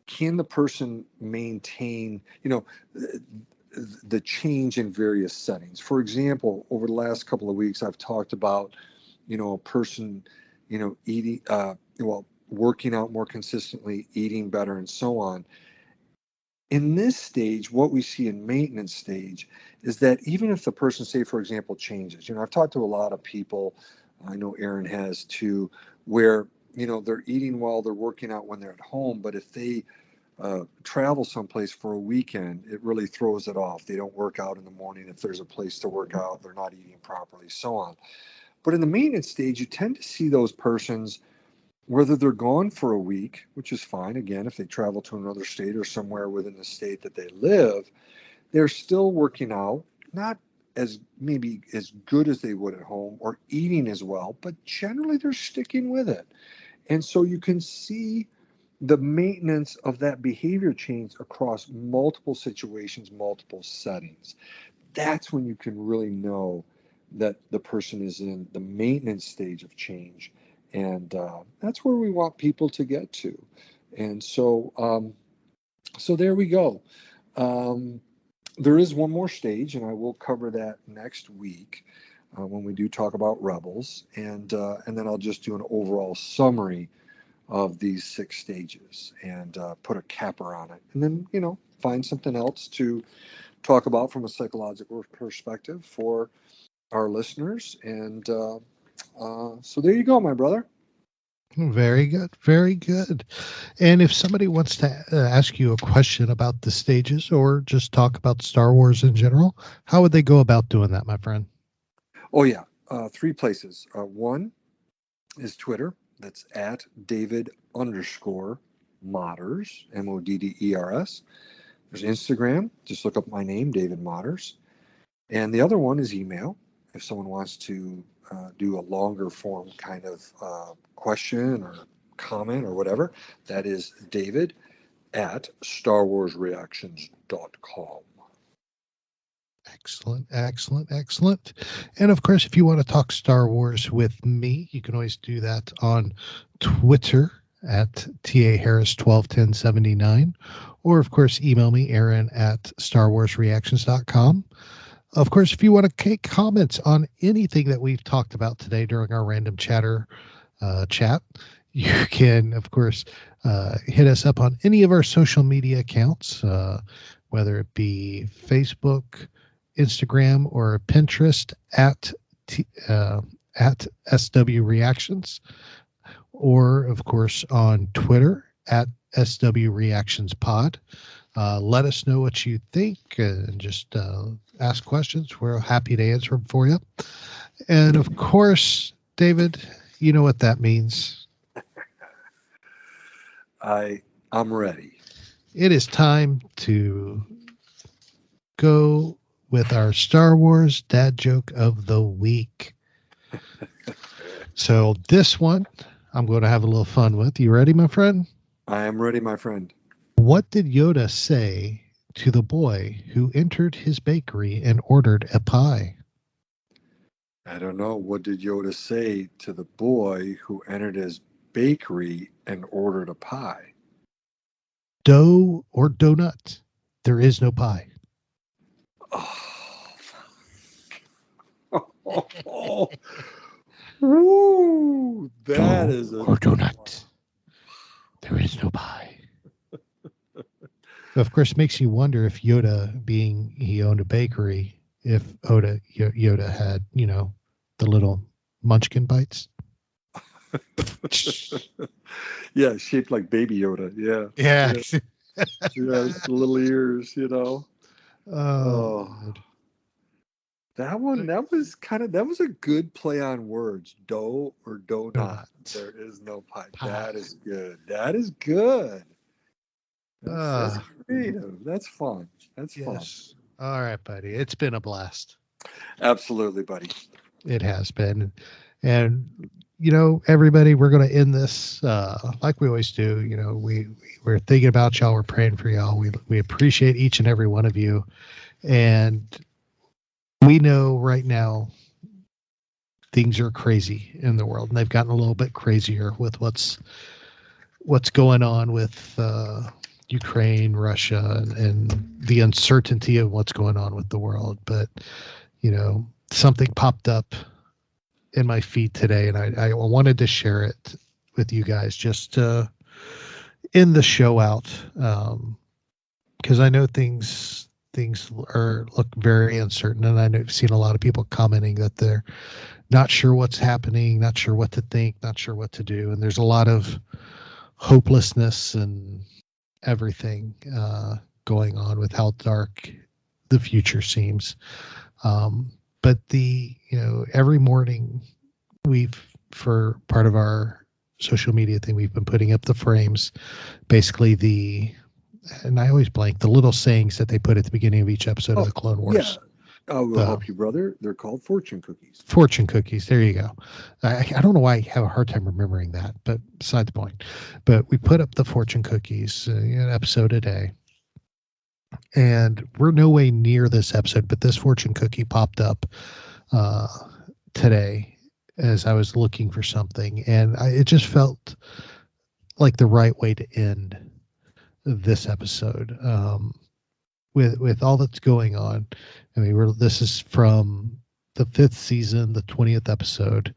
[SPEAKER 6] can the person maintain, the change in various settings? For example, over the last couple of weeks, I've talked about, a person, eating, working out more consistently, eating better, and so on. In this stage, what we see in maintenance stage is that even if the person, say, for example, changes, I've talked to a lot of people, I know Aaron has too, where, they're eating well, they're working out when they're at home, but if they travel someplace for a weekend, it really throws it off. They don't work out in the morning. If there's a place to work out, they're not eating properly, so on. But in the maintenance stage, you tend to see those persons, whether they're gone for a week, which is fine. Again, if they travel to another state or somewhere within the state that they live, they're still working out, not maybe as good as they would at home or eating as well, but generally they're sticking with it. And so you can see the maintenance of that behavior change across multiple situations, multiple settings. That's when you can really know that the person is in the maintenance stage of change. And that's where we want people to get to. And so there we go. There is one more stage, and I will cover that next week when we do talk about Rebels. And then I'll just do an overall summary of these 6 stages and put a capper on it. And then, find something else to talk about from a psychological perspective for our listeners. And so there you go, my brother.
[SPEAKER 5] Very good. Very good. And if somebody wants to ask you a question about the stages or just talk about Star Wars in general, how would they go about doing that, my friend?
[SPEAKER 6] Oh, yeah. 3 places. One is Twitter. That's at David_Modders, Modders. There's Instagram. Just look up my name, David Modders. And the other one is email. If someone wants to do a longer form kind of question or comment or whatever, that is David at StarWarsReactions.com.
[SPEAKER 5] Excellent, excellent, excellent. And of course, if you want to talk Star Wars with me, you can always do that on Twitter at TAHarris121079, or of course, email me, Aaron at StarWarsReactions.com. Of course, if you want to take comments on anything that we've talked about today during our random chatter chat, you can, of course, hit us up on any of our social media accounts, whether it be Facebook, Instagram, or Pinterest at SW Reactions, or of course on Twitter at SW Reactions Pod. Let us know what you think and just ask questions. We're happy to answer them for you. And of course, David, you know what that means.
[SPEAKER 6] I'm ready.
[SPEAKER 5] It is time to go with our Star Wars dad joke of the week. So this one, I'm going to have a little fun with. You ready, my friend?
[SPEAKER 6] I am ready, my friend.
[SPEAKER 5] What did Yoda say to the boy who entered his bakery and ordered a pie?
[SPEAKER 6] I don't know. What did Yoda say to the boy who entered his bakery and ordered a pie?
[SPEAKER 5] Dough or donut? There is no pie.
[SPEAKER 6] Oh. Ooh, that
[SPEAKER 5] Dough
[SPEAKER 6] is a
[SPEAKER 5] or donut. There is no pie. Of course, it makes you wonder if Yoda, being he owned a bakery, if Yoda had, the little munchkin bites.
[SPEAKER 6] Yeah, shaped like baby Yoda. Yeah.
[SPEAKER 5] Yeah.
[SPEAKER 6] Yes, the little ears,
[SPEAKER 5] Oh.
[SPEAKER 6] That was a good play on words. Dough or donut. There is no pie. That is good. That is good. That's creative. That's fun. That's fun.
[SPEAKER 5] All right, buddy. It's been a blast.
[SPEAKER 6] Absolutely, buddy.
[SPEAKER 5] It has been. And, everybody, we're going to end this like we always do. We're thinking about y'all. We're praying for y'all. We appreciate each and every one of you. And we know right now things are crazy in the world. And they've gotten a little bit crazier with what's going on with Ukraine, Russia, and the uncertainty of what's going on with the world. But, something popped up in my feed today, and I wanted to share it with you guys just to end the show out, because I know things look very uncertain, and I know I've seen a lot of people commenting that they're not sure what's happening, not sure what to think, not sure what to do, and there's a lot of hopelessness and everything going on with how dark the future seems. But every morning for part of our social media thing, we've been putting up the frames, basically and I always blank, the little sayings that they put at the beginning of each episode of the Clone Wars.
[SPEAKER 6] Yeah. I will help you, brother. They're called fortune cookies. Fortune cookies. There you go. I don't know why I have a hard time remembering that, but beside the point. But we put up the fortune cookies, an episode a day. And we're no way near this episode, but this fortune cookie popped up today as I was looking for something. And it just felt like the right way to end this episode. With all that's going on. I mean, this is from the 5th season, the 20th episode,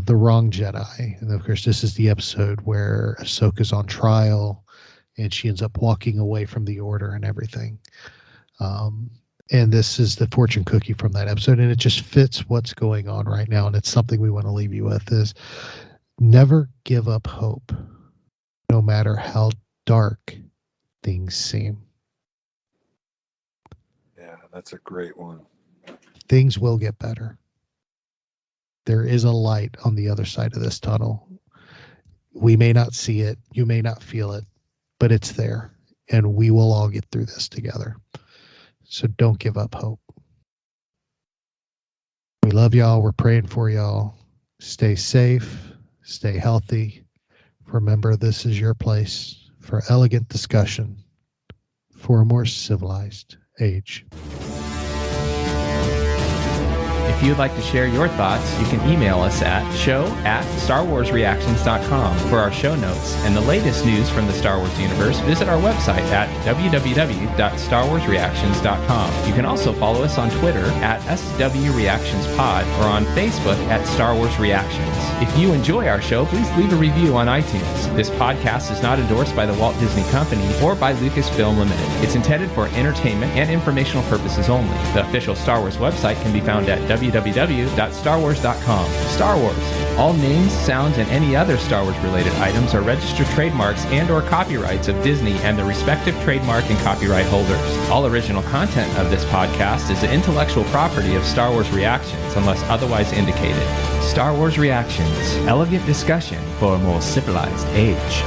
[SPEAKER 6] The Wrong Jedi. And of course, this is the episode where Ahsoka's on trial and she ends up walking away from the Order and everything. And this is the fortune cookie from that episode. And it just fits what's going on right now. And it's something we want to leave you with is never give up hope, no matter how dark things seem. That's a great one.
[SPEAKER 5] Things will get better. There is a light on the other side of this tunnel. We may not see it. You may not feel it, but it's there. And we will all get through this together. So don't give up hope. We love y'all. We're praying for y'all. Stay safe. Stay healthy. Remember, this is your place for elegant discussion for a more civilized age.
[SPEAKER 1] If you'd like to share your thoughts, you can email us at show@starwarsreactions.com for our show notes and the latest news from the Star Wars universe. Visit our website at www.starwarsreactions.com. You can also follow us on Twitter at SWReactionsPod or on Facebook at Star Wars Reactions. If you enjoy our show, please leave a review on iTunes. This podcast is not endorsed by the Walt Disney Company or by Lucasfilm Limited. It's intended for entertainment and informational purposes only. The official Star Wars website can be found at www.starwars.com. Star Wars. All names, sounds, and any other Star Wars related items are registered trademarks and or copyrights of Disney and the respective trademark and copyright holders. All original content of this podcast is the intellectual property of Star Wars Reactions unless otherwise indicated. Star Wars Reactions. Elegant discussion for a more civilized age.